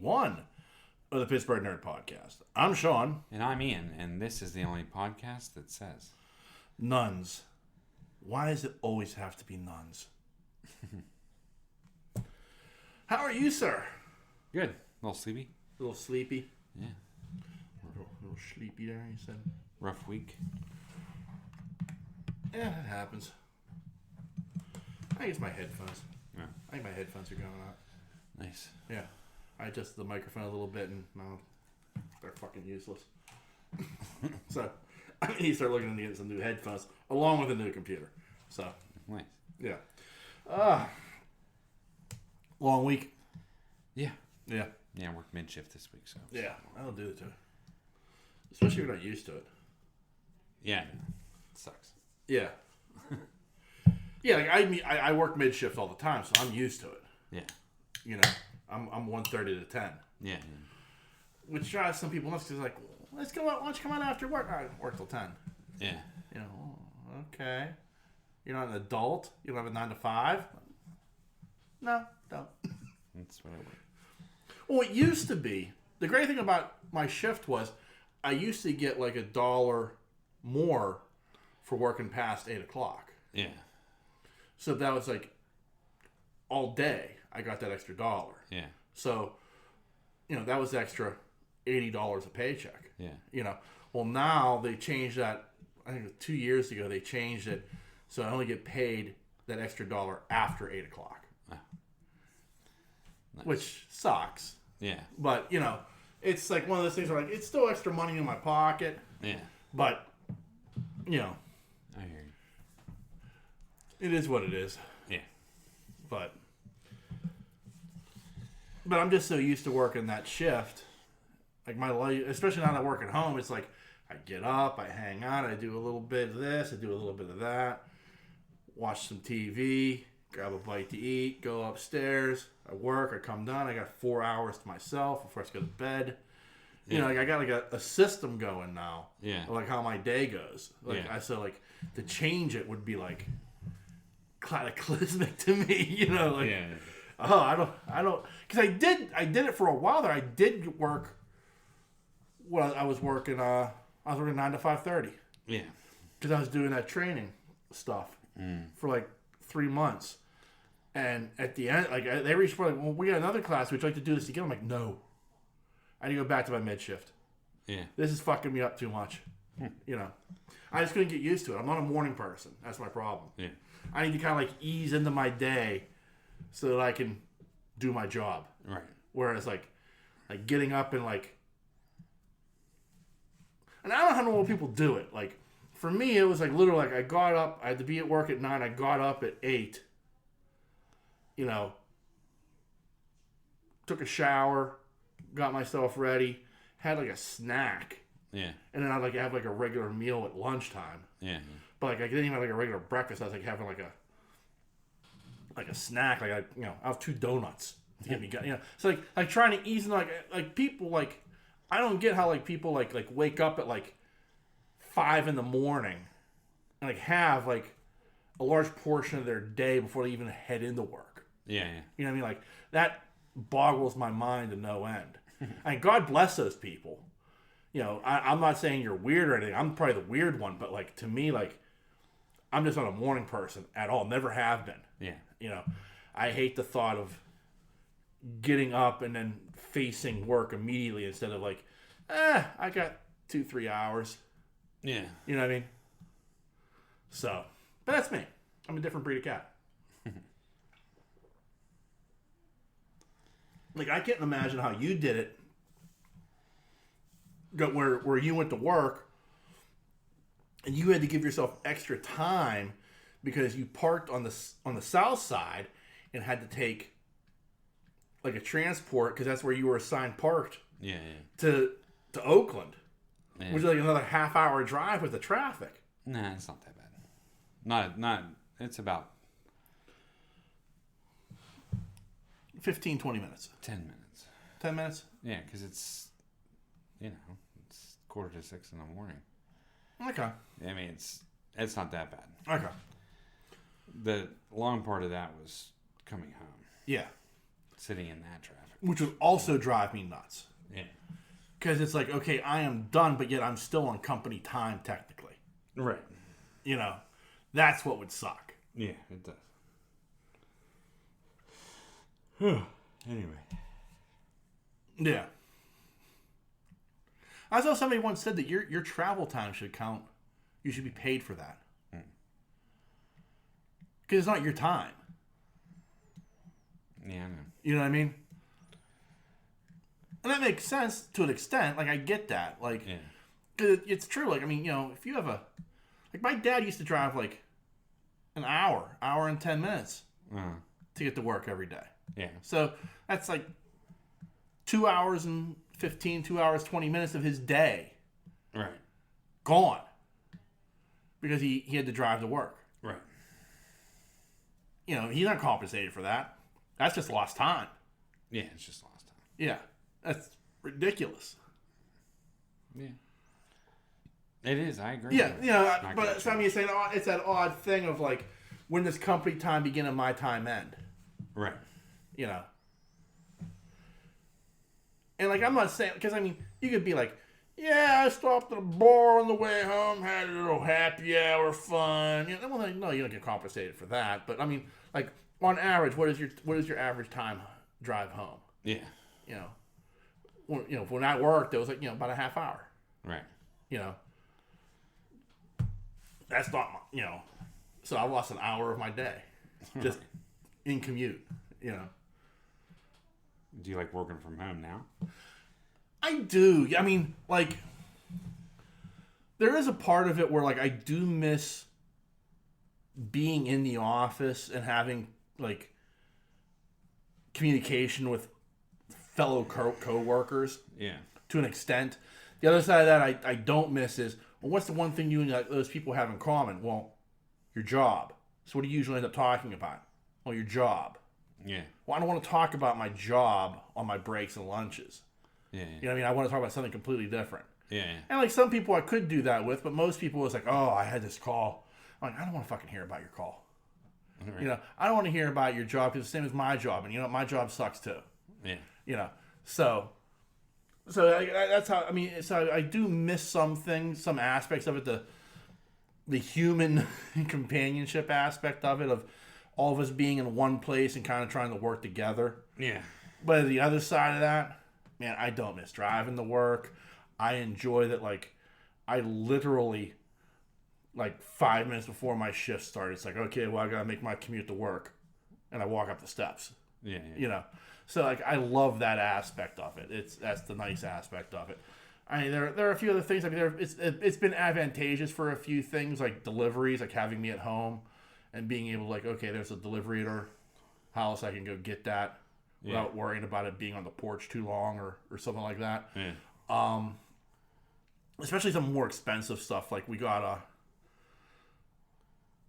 1 of the Pittsburgh Nerd Podcast. I'm Sean. And I'm Ian, and this is the only podcast that says... Nuns. Why does it always have to be nuns? How are you, sir? Good. A little sleepy. A little sleepy? Yeah. A little sleepy there, you said? Rough week. Yeah, it happens. I think it's my headphones. Yeah. I think my headphones are going out. Nice. Yeah. I adjusted the microphone a little bit, and now they're fucking useless. So, I need to start looking into getting some new headphones, along with a new computer. So, Nice. yeah. Long week. Yeah. Yeah. Yeah, I worked mid-shift this week, so... Yeah, that'll do it too. Especially if you're not used to it. Yeah, it sucks. Yeah. Yeah, like I work mid-shift all the time, so I'm used to it. Yeah. You know, I'm 1:30 to 10. Yeah. Which drives some people nuts because like, let's go out, why don't you come out after work? I work till 10. Yeah. You know, okay. You're not an adult? You don't have a 9 to 5? No, don't. That's what I work. Well, it used to be. The great thing about my shift was I used to get like $1 more for working past 8 o'clock. Yeah. So that was like all day I got that extra $1. Yeah. So, you know, that was extra $80 a paycheck. Yeah. You know, well now they changed that, I think it was 2 years ago they changed it so I only get paid that extra $1 after 8 o'clock. Oh. Nice. Which sucks. Yeah. But, you know, it's like one of those things where like it's still extra money in my pocket. Yeah. But, you know, I hear you. it is what it is. Yeah. But I'm just so used to working that shift. Like my life, especially now that I work at home, it's like I get up, I hang out, I do a little bit of this, I do a little bit of that, watch some TV, grab a bite to eat, go upstairs, I work, I come down, I got 4 hours to myself before I go to bed. You know, like I got like a system going now. Yeah. Like how my day goes. Like Yeah. so like to change it would be like cataclysmic to me, you know, like Yeah. oh, I don't, because I did it for a while there. I did work. Well, I was working 9 to 5:30 Yeah. because I was doing that training stuff for like 3 months, and at the end, like they reached for like, well, we got another class. Would you like to do this again? I'm like, no, I need to go back to my mid shift. Yeah. This is fucking me up too much. You know, I just couldn't get used to it. I'm not a morning person. That's my problem. Yeah. I need to kind of like ease into my day so that I can do my job. Right. Whereas like getting up and like, and I don't know how normal people do it. Like for me, it was like literally like I got up, I had to be at work at 9. I got up at 8. You know, took a shower, got myself ready, had like a snack, Yeah. and then I'd like have like a regular meal at lunchtime. Yeah. But like I didn't even have like a regular breakfast. I was like having like a snack. Like I'll have 2 donuts to get me going. You know, so like trying to ease into like people like I don't get how like people like wake up at like 5 in the morning and like have like a large portion of their day before they even head into work. Yeah. Yeah. You know what I mean? Like that boggles my mind to no end. And God bless those people. You know, I'm not saying you're weird or anything. I'm probably the weird one, but like to me, like I'm just not a morning person at all. Never have been. Yeah. You know, I hate the thought of getting up and then facing work immediately instead of like, I got 2-3 hours. Yeah. You know what I mean? So, but that's me. I'm a different breed of cat. Like I can't imagine how you did it. Where you went to work and you had to give yourself extra time because you parked on the south side and had to take like a transport because that's where you were assigned parked. Yeah. To Oakland, Yeah. which is like another half-hour drive with the traffic. Nah, it's not that bad. Not. It's about 15, 20 minutes. 10 minutes. 10 minutes? Yeah, because it's, it's 5:45 in the morning. Okay. I mean, it's not that bad. Okay. The long part of that was coming home, Yeah. sitting in that traffic. which would also drive me nuts. Yeah. Because it's like, okay, I am done, but yet I'm still on company time technically. Right. You know, that's what would suck. Yeah, it does. Anyway. Yeah. I saw somebody once said that your travel time should count. You should be paid for that. Because it's not your time. Yeah, I know. You know what I mean? And that makes sense to an extent. Like, I get that. Like, Yeah. 'cause it's true. Like, I mean, you know, if you have like, my dad used to drive, like, an hour and 10 minutes to get to work every day. Yeah. So, that's like 2 hours and 15, 2 hours, 20 minutes of his day Right. gone. Because he had to drive to work. Right. You know, he's not compensated for that. That's just lost time. Yeah, it's just lost time. Yeah. That's ridiculous. Yeah. It is, I agree. Yeah, you know, Not but good it's, I mean, it's that odd thing of like, when does company time begin and my time end? Right. You know? And like, I'm not saying, because I mean, you could be like, yeah, I stopped at a bar on the way home, had a little happy hour fun. You know, well, no, you don't get compensated for that. But I mean, like, on average, what is your average time drive home? Yeah. You know, when I worked, it was like, you know, about a half hour. Right. You know, that's not my, you know, so I lost an hour of my day just in commute. You know, Do you like working from home now? I do. I mean, like, there is a part of it where, like, I do miss being in the office and having, like, communication with fellow co-workers. Yeah. To an extent. The other side of that I don't miss is, well, what's the one thing you and those people have in common? Well, your job. So what do you usually end up talking about? Well, your job. Yeah. Well, I don't want to talk about my job on my breaks and lunches. Yeah. You know what I mean? I want to talk about something completely different. Yeah. And like, some people I could do that with, but most people it's like, oh, I had this call. I'm like, I don't want to fucking hear about your call. Right. You know, I don't want to hear about your job because it's the same as my job, and you know, my job sucks too. Yeah. You know, so that's how, I mean, so I do miss some things, some aspects of it, the human companionship aspect of it, of all of us being in one place and kind of trying to work together. Yeah. But the other side of that, man, I don't miss driving to work. I enjoy that, like, I literally, like, 5 minutes before my shift started, it's like, okay, well, I got to make my commute to work. And I walk up the steps. Yeah. You know? So, like, I love that aspect of it. That's the nice aspect of it. I mean, there are a few other things. Like, it's been advantageous for a few things, like deliveries, like having me at home and being able to, like, okay, there's a delivery at our house. I can go get that without worrying about it being on the porch too long or something like that. Yeah. Especially some more expensive stuff. Like, we got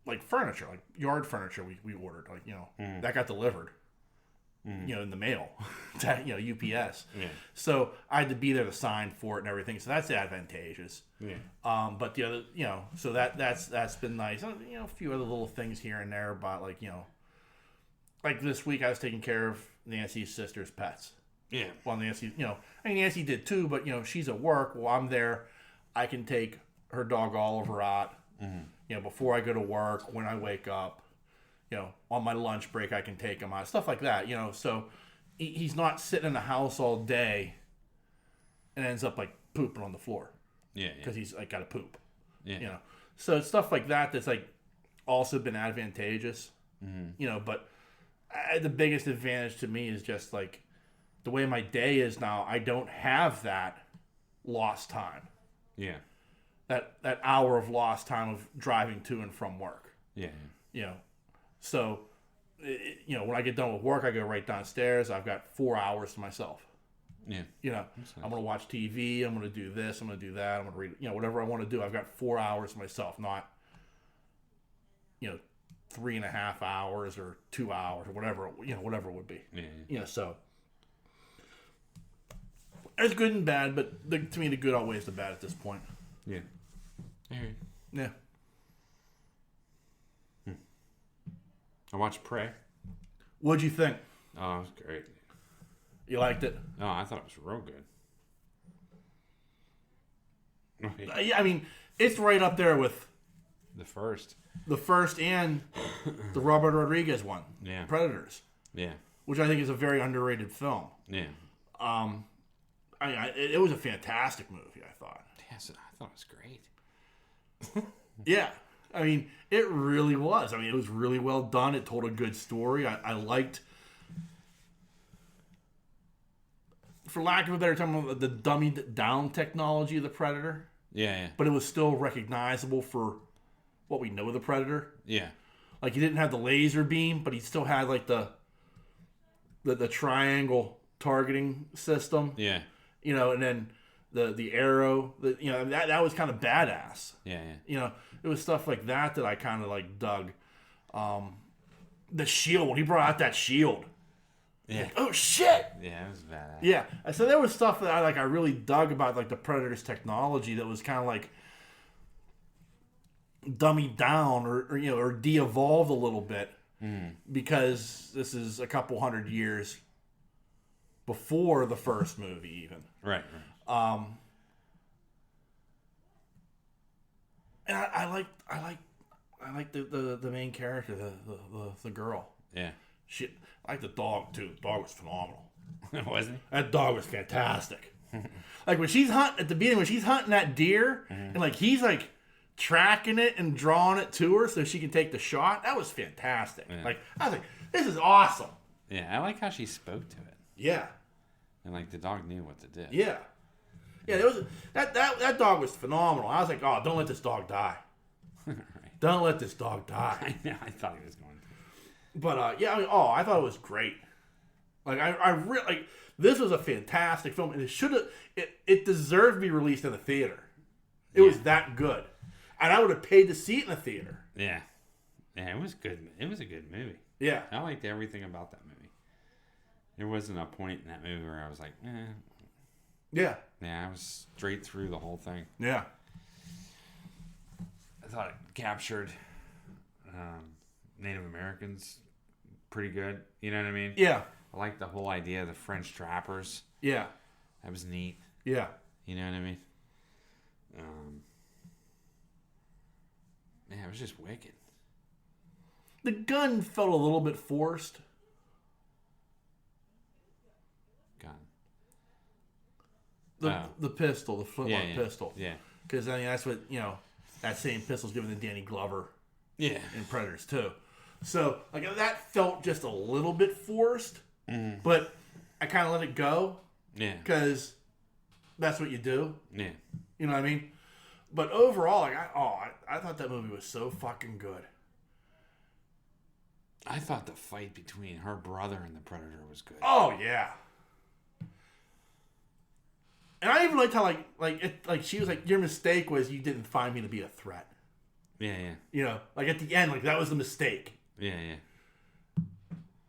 like furniture, like yard furniture we ordered. Like, you know, that got delivered. You know, in the mail, to, you know, UPS. Yeah. So I had to be there to sign for it and everything. So that's advantageous. Yeah. But the other, you know, so that's been nice. You know, a few other little things here and there about, like, you know, like this week I was taking care of Nancy's sister's pets. Yeah. Well, Nancy, you know, I mean, Nancy did too, but, you know, she's at work. Well, I'm there. I can take her dog Oliver out, you know, before I go to work, when I wake up. You know, on my lunch break, I can take him out. Stuff like that, you know. So he's not sitting in the house all day and ends up, like, pooping on the floor. Yeah. Because he's, like, got to poop. Yeah. You know. So it's stuff like that that's, like, also been advantageous. You know, but the biggest advantage to me is just, like, the way my day is now, I don't have that lost time. Yeah. That hour of lost time of driving to and from work. Yeah. You know. So, you know, when I get done with work, I go right downstairs. I've got 4 hours to myself. Yeah. You know, I'm going to watch TV. I'm going to do this. I'm going to do that. I'm going to read, you know, whatever I want to do. I've got 4 hours to myself, not, you know, 3.5 hours or 2 hours or whatever, you know, whatever it would be. Yeah. You know, so it's good and bad, but to me, the good outweighs the bad at this point. Yeah. All right. Yeah. I watched Prey. What'd you think? Oh, it was great. You liked it? No, I thought it was real good. Yeah, I mean, it's right up there with The first and the Robert Rodriguez one, Yeah. Predators, Yeah. which I think is a very underrated film. Yeah. It was a fantastic movie, I thought. Yes, I thought it was great. Yeah. I mean, it really was. I mean, it was really well done. It told a good story. I liked, for lack of a better term, the dummied down technology of the Predator. Yeah. But it was still recognizable for what we know of the Predator. Yeah. Like, he didn't have the laser beam, but he still had, like, the triangle targeting system. Yeah. You know, and then the arrow. That was kind of badass. Yeah. You know, it was stuff like that I kind of, like, dug. The shield, when he brought out that shield. Yeah. Like, oh, shit! Yeah, it was badass. Yeah. So there was stuff that I really dug about, like, the Predator's technology that was kind of, like, dummied down or de-evolved a little bit because this is a couple hundred years before the first movie even. Right. And I like the main character, the girl. Yeah. I like the dog too. The dog was phenomenal. Wasn't he? That dog was fantastic. Like when she's hunting at the beginning, when she's hunting that deer, and like he's like tracking it and drawing it to her so she can take the shot. That was fantastic. Yeah. Like I was like, this is awesome. Yeah, I like how she spoke to it. Yeah. And like the dog knew what to do. Yeah. Yeah, there was that dog was phenomenal. I was like, oh, don't let this dog die. Right. Don't let this dog die. I know. I thought he was going to. But yeah, I thought it was great. Like I really like this was a fantastic film, and it deserved to be released in the theater. It was that good, and I would have paid to see it in the theater. Yeah, it was good. It was a good movie. Yeah, I liked everything about that movie. There wasn't a point in that movie where I was like, Yeah, I was straight through the whole thing. Yeah. I thought it captured Native Americans pretty good. You know what I mean? Yeah. I like the whole idea of the French trappers. Yeah. That was neat. Yeah. You know what I mean? It was just wicked. The gun felt a little bit forced. Gun. The pistol, the flintlock pistol. Yeah. Because I mean that's what that same pistol's given to Danny Glover. Yeah. In Predators too. So like that felt just a little bit forced, but I kind of let it go. Yeah. Because that's what you do. Yeah. You know what I mean? But overall, like I thought that movie was so fucking good. I thought the fight between her brother and the Predator was good. Oh yeah. And I even liked how like she was like, your mistake was you didn't find me to be a threat. Yeah. Like at the end, like that was the mistake. Yeah.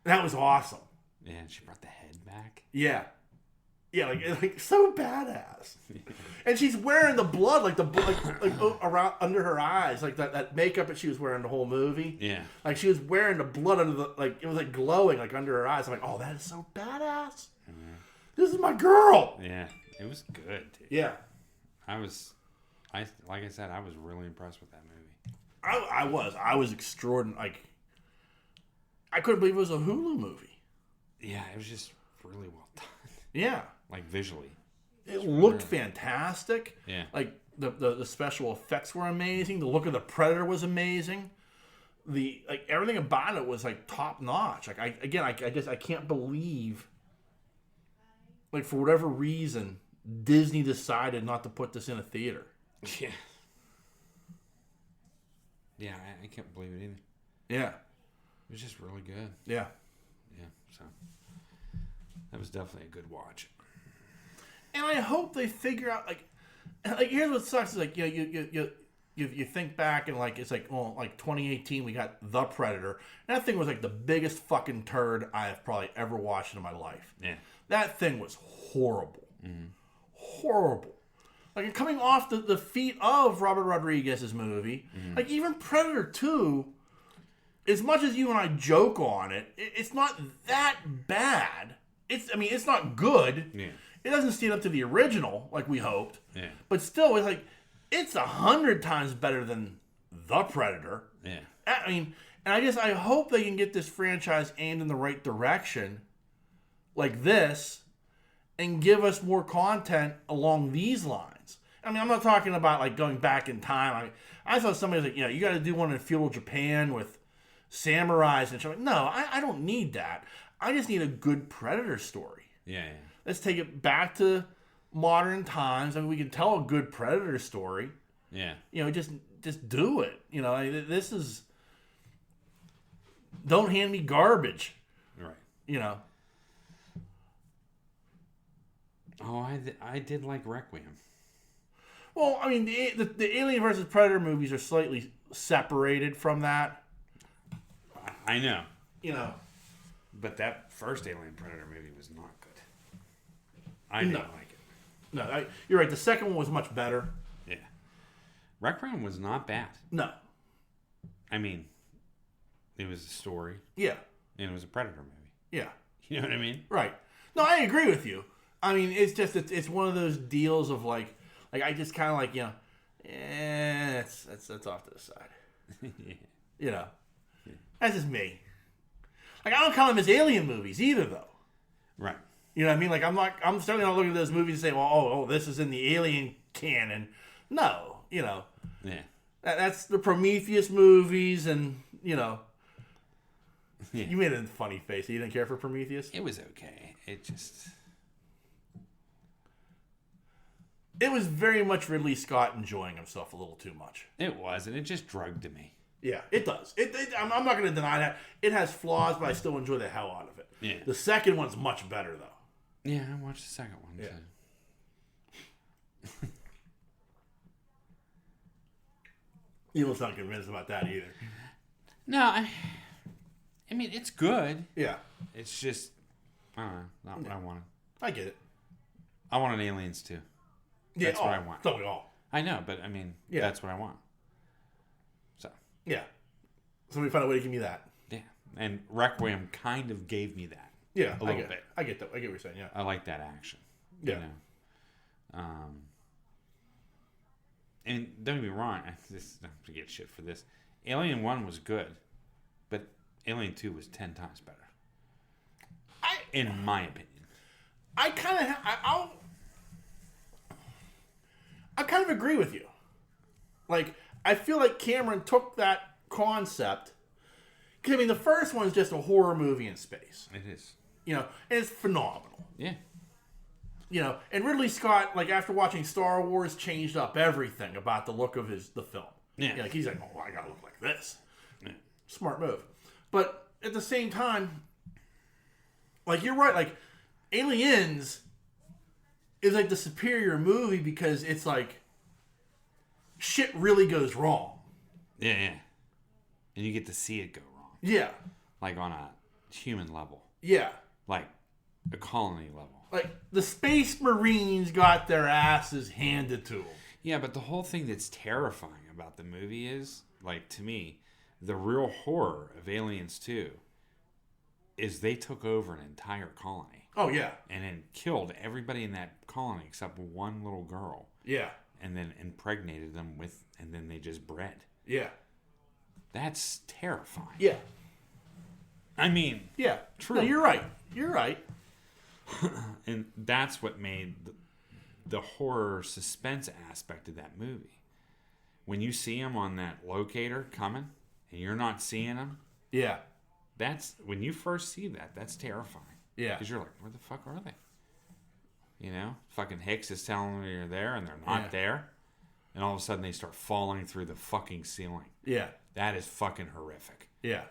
That was awesome. Yeah, and she brought the head back. Yeah. Yeah, like so badass. And she's wearing the blood, like around under her eyes, like that makeup that she was wearing the whole movie. Yeah. Like she was wearing the blood under the it was like glowing like under her eyes. I'm like, oh, that is so badass. Mm-hmm. This is my girl. Yeah, it was good, dude. Yeah. Like I said, I was really impressed with that movie. I was extraordinary. Like, I couldn't believe it was a Hulu movie. Yeah, it was just really well done. Yeah. Like visually. It looked fantastic. Yeah. Like the special effects were amazing. The look of the Predator was amazing. Everything about it was like top notch. Like I can't believe, like, for whatever reason, Disney decided not to put this in a theater. Yeah. Yeah, I can't believe it either. Yeah. It was just really good. Yeah. Yeah, so that was definitely a good watch. And I hope they figure out like here's what sucks is like you think back and like it's like 2018 we got The Predator, and that thing was like the biggest fucking turd I have probably ever watched in my life. Yeah. That thing was horrible. Mm-hmm. Horrible. Like coming off the feet of Robert Rodriguez's movie, like even Predator 2, as much as you and I joke on it, it's not that bad. it's not good. Yeah. It doesn't stand up to the original like we hoped. Yeah. But still, it's 100 times better than The Predator. Yeah. I mean, and I hope they can get this franchise aimed in the right direction, like this, and give us more content along these lines. I mean, I'm not talking about like going back in time. I thought somebody was like, you got to do one in feudal Japan with samurais and shit. No, I don't need that. I just need a good Predator story. Yeah. Let's take it back to modern times. I mean, we can tell a good Predator story. Yeah. Just do it. This is. Don't hand me garbage. Right. Oh, I did like Requiem. Well, I mean, the Alien versus Predator movies are slightly separated from that. I know. But that first Alien Predator movie was not good. I didn't like it. No, you're right. The second one was much better. Yeah. Requiem was not bad. No. I mean, it was a story. Yeah. And it was a Predator movie. Yeah. You know what I mean? Right. No, I agree with you. I mean, it's just it's one of those deals of like I just kind of that's off to the side. Yeah. That's just me. Like, I don't count them as Alien movies either, though. Right. You know what I mean? Like, I'm certainly not looking at those movies and saying, well, this is in the Alien canon. No, Yeah. That's the Prometheus movies, and Yeah. You made a funny face. You didn't care for Prometheus? It was okay. It was very much Ridley Scott enjoying himself a little too much. It was, and it just drugged to me. Yeah, it does. I'm not going to deny that. It has flaws, but I still enjoy the hell out of it. Yeah. The second one's much better, though. Yeah, I watched the second one, yeah. too. You don't sound convinced about that either. No, I mean, it's good. Yeah. It's just, I don't know, not what I wanted. I get it. I want an Aliens, too. Yeah, That's what I want. So we all. I know, but I mean, that's what I want. So. Yeah. Somebody find a way to give me that. Yeah. And Requiem kind of gave me that. Yeah. A little bit. I get that. I get what you're saying, yeah. I like that action. Yeah. And don't get me wrong, I'm to get shit for this. Alien 1 was good, but Alien 2 was 10 times better. In my opinion. I kind of agree with you. Like, I feel like Cameron took that concept. Because, I mean, the first one's just a horror movie in space. It is. And it's phenomenal. Yeah. And Ridley Scott, like, after watching Star Wars, changed up everything about the look of the film. Yeah. Like, he's like, oh, I gotta look like this. Yeah. Smart move. But at the same time, like, you're right, like, Aliens is like the superior movie because it's like shit really goes wrong. Yeah. And you get to see it go wrong. Yeah. Like on a human level. Yeah. Like a colony level. Like the Space Marines got their asses handed to them. Yeah, but the whole thing that's terrifying about the movie is, like, to me, the real horror of Aliens 2 is they took over an entire colony. Oh, yeah. And then killed everybody in that colony except one little girl. Yeah. And then impregnated them and then they just bred. Yeah. That's terrifying. Yeah. I mean, yeah. True. No, you're right. You're right. And that's what made the horror suspense aspect of that movie. When you see him on that locator coming and you're not seeing him. Yeah. That's when you first see that, that's terrifying. Yeah. Because you're like, where the fuck are they? Fucking Hicks is telling them you're there and they're not there. And all of a sudden they start falling through the fucking ceiling. Yeah. That is fucking horrific. Yeah.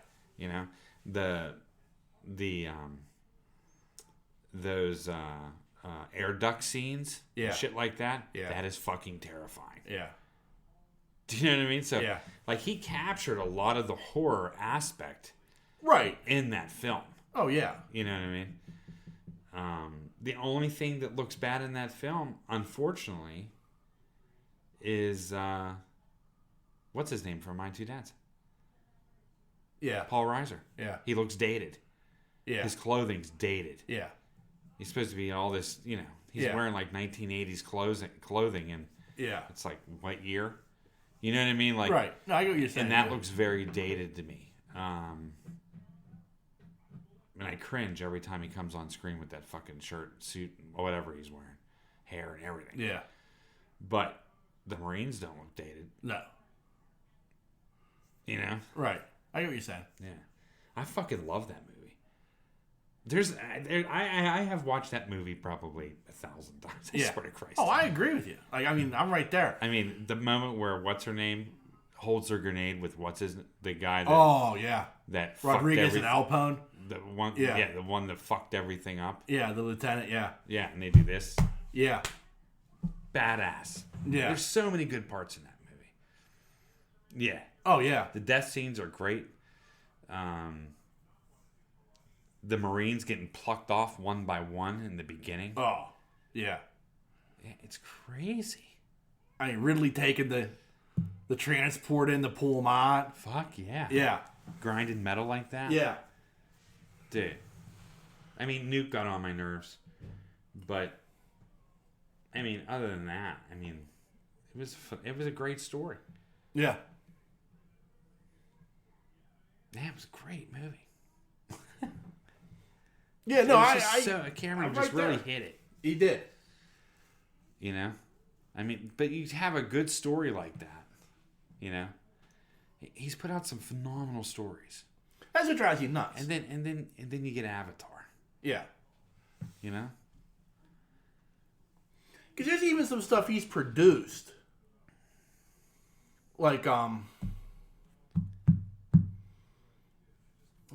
Those air duct scenes, shit like that, that is fucking terrifying. Yeah. Do you know what I mean? So, like, he captured a lot of the horror aspect in that film. Oh, yeah. You know what I mean? The only thing that looks bad in that film, unfortunately, is what's his name from My Two Dads? Yeah. Paul Reiser. Yeah. He looks dated. Yeah. His clothing's dated. Yeah. He's supposed to be all this, he's wearing like 1980s clothing, and it's like, what year? You know what I mean? Like, right. No, I get what you're saying. And that looks very dated to me. And I cringe every time he comes on screen with that fucking shirt, suit, or whatever he's wearing, hair and everything. Yeah. But the Marines don't look dated. No. You know? Right. I get what you're saying. Yeah. I fucking love that movie. I have watched that movie probably 1,000 times. I swear to Christ. Oh, I agree with you. Like, I mean, I'm right there. I mean, the moment where what's her name holds her grenade with the guy that that Rodriguez and Alpone. The one, the one that fucked everything up. Yeah, the lieutenant. Yeah, and they do this. Yeah, badass. Yeah, there's so many good parts in that movie. Yeah. Oh yeah, the death scenes are great. The Marines getting plucked off one by one in the beginning. Oh, yeah. Yeah, it's crazy. I mean, Ridley taking the transport in to pull them out. Fuck yeah. Yeah. Grinding metal like that. Yeah. Dude. I mean, Nuke got on my nerves. But, I mean, other than that, I mean, it was a great story. Yeah. Yeah, it was a great movie. Yeah, no, Cameron just really hit it. He did. You know? I mean, but you have a good story like that. You know? He's put out some phenomenal stories. That's what drives you nuts. And then you get Avatar. Yeah. You know? Because there's even some stuff he's produced. Like, what's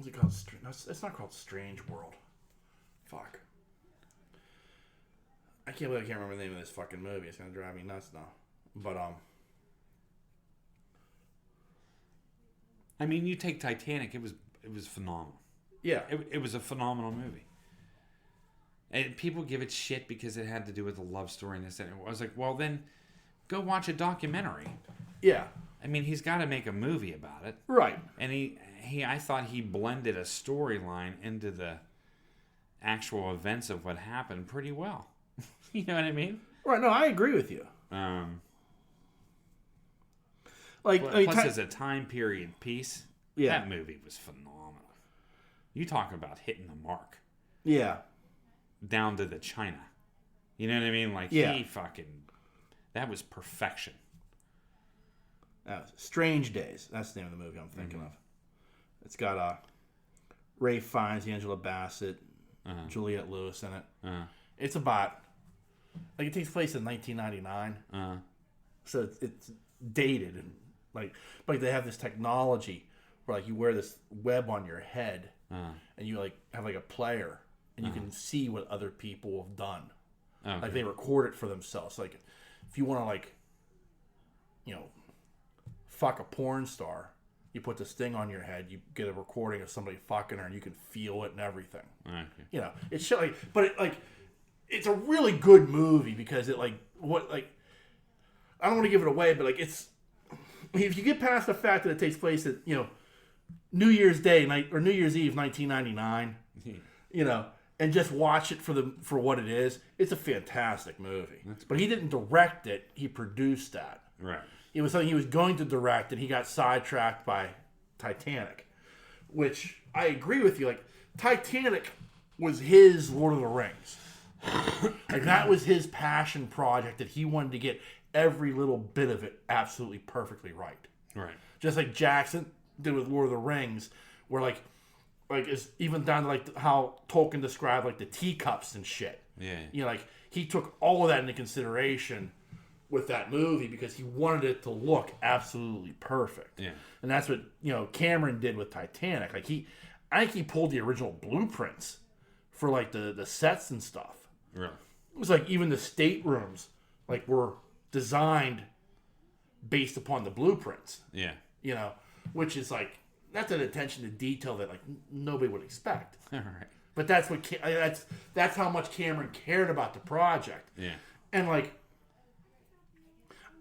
it called? It's not called Strange World. Fuck. I can't remember the name of this fucking movie. It's gonna drive me nuts now. But I mean, you take Titanic. It was phenomenal. Yeah. It was a phenomenal movie. And people give it shit because it had to do with a love story and this and I was like, well then, go watch a documentary. Yeah. I mean, he's got to make a movie about it. Right. And I thought he blended a storyline into the actual events of what happened pretty well. You know what I mean? Right. No, I agree with you. Plus, as a time period piece, that movie was phenomenal. You talk about hitting the mark. Yeah. Down to the China. You know what I mean? Like, that was perfection. Strange Days. That's the name of the movie I'm thinking of. It's got Ray Fiennes, Angela Bassett, Juliette Lewis in it. It's about, like, it takes place in 1999. So it's dated and but they have this technology where like you wear this web on your head and you like have like a player and you can see what other people have done. Okay. Like they record it for themselves. Like if you want to like, you know, fuck a porn star, you put this thing on your head, you get a recording of somebody fucking her and you can feel it and everything. Okay. You know, it's shit like, but it like, it's a really good movie because it like, what like, I don't want to give it away, but like it's, if you get past the fact that it takes place at, you know, New Year's Day or New Year's Eve 1999, you know, and just watch it for what it is, it's a fantastic movie. But he didn't direct it, he produced that. Right. It was something he was going to direct and he got sidetracked by Titanic, which I agree with you. Like, Titanic was his Lord of the Rings. Like, that was his passion project that he wanted to get every little bit of it absolutely perfectly right. Right. Just like Jackson did with Lord of the Rings, where like it's even down to like how Tolkien described like the teacups and shit. Yeah. You know, like he took all of that into consideration with that movie because he wanted it to look absolutely perfect. Yeah. And that's what, you know, Cameron did with Titanic. Like I think he pulled the original blueprints for like the sets and stuff. Really? It was like even the staterooms like were designed based upon the blueprints. Yeah. You know, which is like, that's an attention to detail that like nobody would expect. All right. But that's what that's how much Cameron cared about the project. Yeah. And like,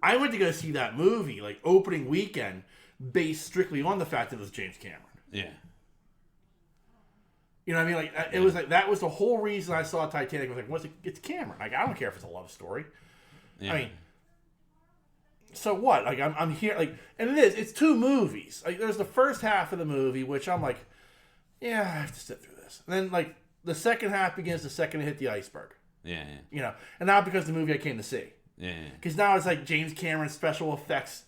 I went to go see that movie like opening weekend based strictly on the fact that it was James Cameron. Yeah. You know what I mean? Like it was like that was the whole reason I saw Titanic. I was like, what's it? It's Cameron. Like I don't care if it's a love story. Yeah. I mean, so what? Like I'm here. Like, and it is. It's 2 movies. Like there's the first half of the movie, which I'm like, yeah, I have to sit through this. And then like the second half begins the second to hit the iceberg. Yeah. You know, and not because the movie I came to see. Yeah. Because now it's like James Cameron special effects,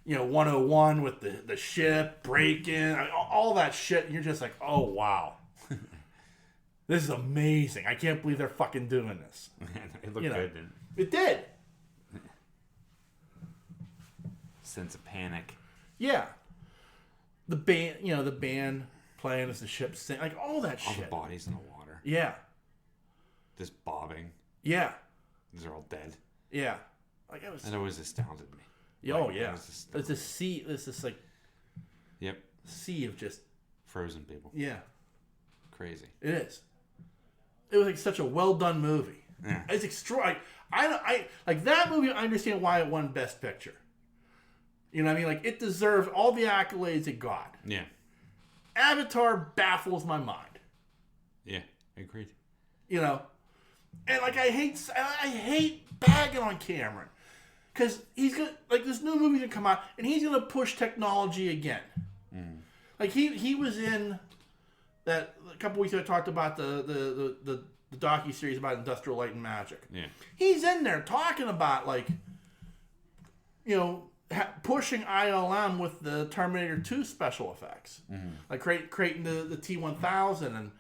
101 with the ship breaking, all that shit. And you're just like, oh, wow. This is amazing. I can't believe they're fucking doing this. It looked good, didn't it? It did. Sense of panic. Yeah. The band playing as the ship sing, like all that All shit. the bodies in the water. Yeah. Just bobbing. Yeah. These are all dead. Yeah. Like it was. That always astounded me. Oh yeah. It's a sea. It's this like. Yep. Sea of just frozen people. Yeah. Crazy. It is. It was like such a well done movie. Yeah. It's extraordinary. I like that movie. I understand why it won Best Picture. You know what I mean? Like it deserved all the accolades it got. Yeah. Avatar baffles my mind. Yeah. Agreed. You know, and like I hate bagging on Cameron because he's gonna like this new movie gonna come out and he's gonna push technology again. Like he was in that a couple weeks ago. I talked about the docu-series about Industrial Light and Magic. Yeah. He's in there talking about like pushing ILM with the Terminator 2 special effects, like creating the T-1000 and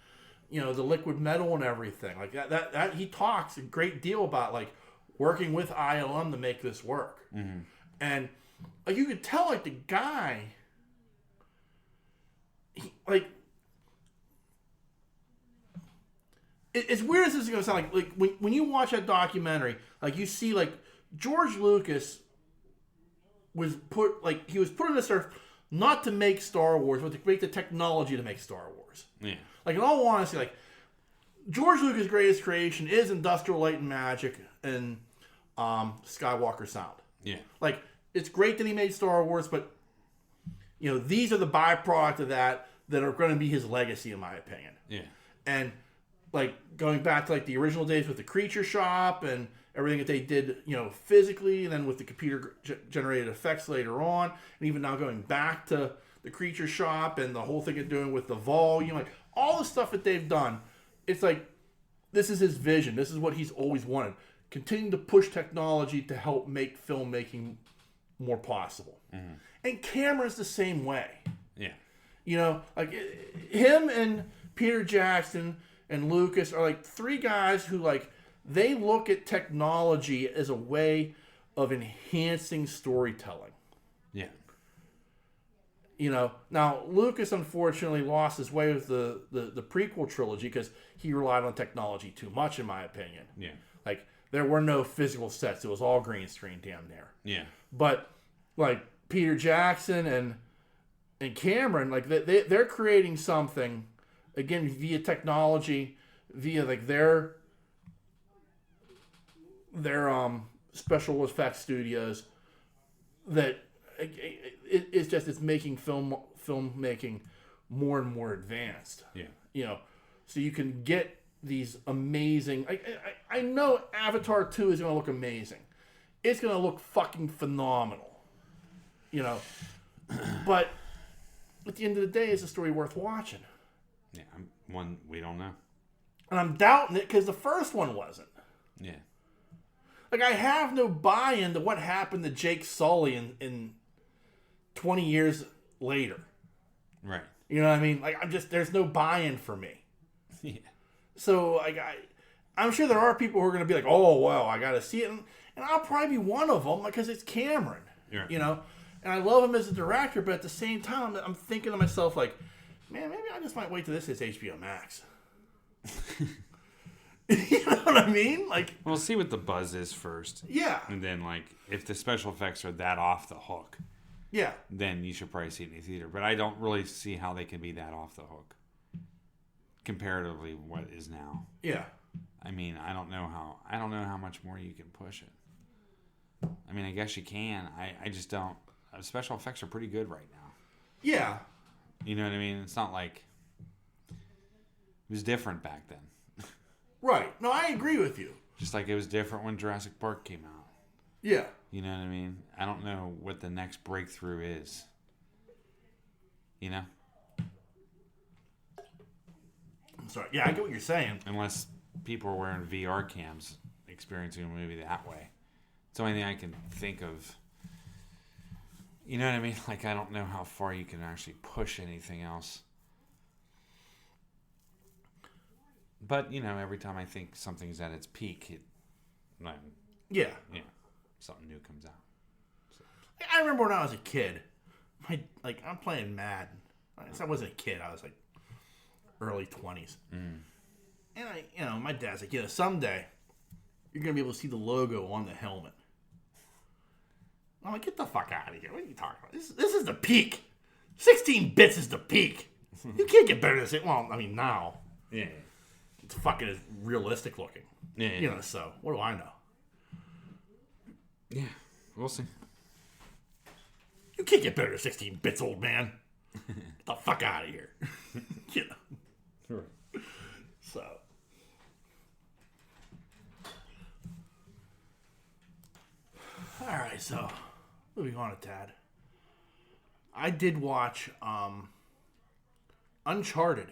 the liquid metal and everything like that. He talks a great deal about like working with ILM to make this work, and like you could tell like the guy, as weird as this is gonna sound, like when you watch that documentary, like you see like George Lucas was put on this earth not to make Star Wars, but to make the technology to make Star Wars. Yeah. Like in all honesty, like George Lucas' greatest creation is Industrial Light and Magic and Skywalker Sound. Yeah. Like it's great that he made Star Wars, but these are the byproduct of that are going to be his legacy, in my opinion. Yeah. And like going back to like the original days with the Creature Shop and everything that they did, physically, and then with the computer generated effects later on, and even now going back to the Creature Shop and the whole thing they're doing with the volume, like all the stuff that they've done, it's like this is his vision. This is what he's always wanted. Continue to push technology to help make filmmaking more possible. Mm-hmm. And Cameron's the same way. Yeah. Like him and Peter Jackson and Lucas are like 3 guys who like they look at technology as a way of enhancing storytelling. Yeah. Now Lucas unfortunately lost his way with the prequel trilogy because he relied on technology too much, in my opinion. Yeah. Like there were no physical sets; it was all green screen, damn near. Yeah. But like Peter Jackson and Cameron, like they're creating something again via technology, via like their special effects studios that it's making filmmaking more and more advanced. Yeah. So you can get these amazing. I know Avatar 2 is going to look amazing. It's going to look fucking phenomenal. But at the end of the day, is a story worth watching? Yeah. We don't know. And I'm doubting it because the first one wasn't. Yeah. Like, I have no buy-in to what happened to Jake Sully in 20 years later. Right. You know what I mean? Like, there's no buy-in for me. Yeah. So, like, I'm sure there are people who are going to be like, oh, well, I got to see it. And I'll probably be one of them because it's Cameron. Yeah. And I love him as a director, but at the same time, I'm thinking to myself, like, man, maybe I just might wait till this is HBO Max. You know what I mean? Like, we'll see what the buzz is first. Yeah. And then, like, if the special effects are that off the hook, yeah, then you should probably see it in the theater. But I don't really see how they can be that off the hook comparatively what is now. Yeah. I mean, I don't know how much more you can push it. I mean, I guess you can. I just don't. Special effects are pretty good right now. Yeah. You know what I mean? It's not like It was different back then. Right. No, I agree with you. Just like it was different when Jurassic Park came out. Yeah. You know what I mean? I don't know what the next breakthrough is. You know? I'm sorry. Yeah, I get what you're saying. Unless people are wearing VR cams experiencing a movie that way. It's the only thing I can think of. You know what I mean? Like, I don't know how far you can actually push anything else. But, you know, every time I think something's at its peak, Yeah. something new comes out. So. I remember when I was a kid, I'm playing Madden. I wasn't a kid. I was like early 20s. And my dad's like, someday you're going to be able to see the logo on the helmet. I'm like, get the fuck out of here. What are you talking about? This is the peak. 16 bits is the peak. You can't get better than this. Well, I mean, now. Yeah. It's fucking realistic looking. Yeah. So what do I know? Yeah. We'll see. You can't get better than 16 bits, old man. Get the fuck out of here. Sure. So. All right, so moving on a tad. I did watch Uncharted.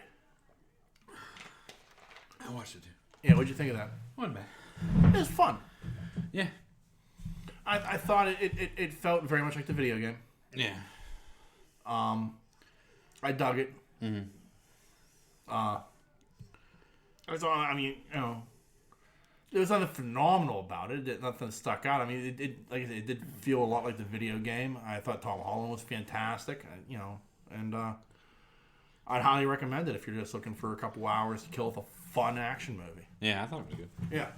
I watched it too. Yeah, what'd you think of that? Wasn't bad. It was fun. Yeah. I thought it felt very much like the video game. Yeah. I dug it. Mm-hmm. I mean, there was nothing phenomenal about it. Nothing stuck out. I mean, like I said, it did feel a lot like the video game. I thought Tom Holland was fantastic. And I'd highly recommend it if you're just looking for a couple hours to kill with a fun action movie. Yeah, I thought it was good. Yeah.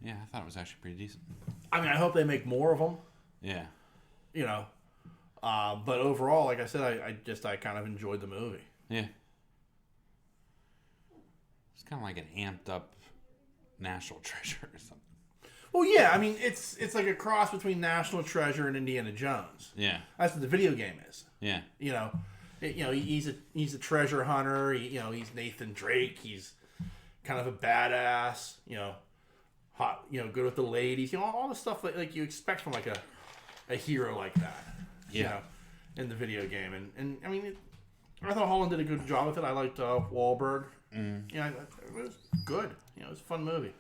Yeah, I thought it was actually pretty decent. I mean, I hope they make more of them. Yeah. But overall, like I said, I kind of enjoyed the movie. Yeah. It's kind of like an amped up National Treasure or something. Well, yeah, I mean, it's like a cross between National Treasure and Indiana Jones. Yeah. That's what the video game is. Yeah. He's a treasure hunter. He's Nathan Drake. He's kind of a badass. Hot. Good with the ladies. All the stuff like you expect from like a hero like that. Yeah. In the video game, and I mean, I thought Holland did a good job with it. I liked Wahlberg. Yeah, it was good. It was a fun movie.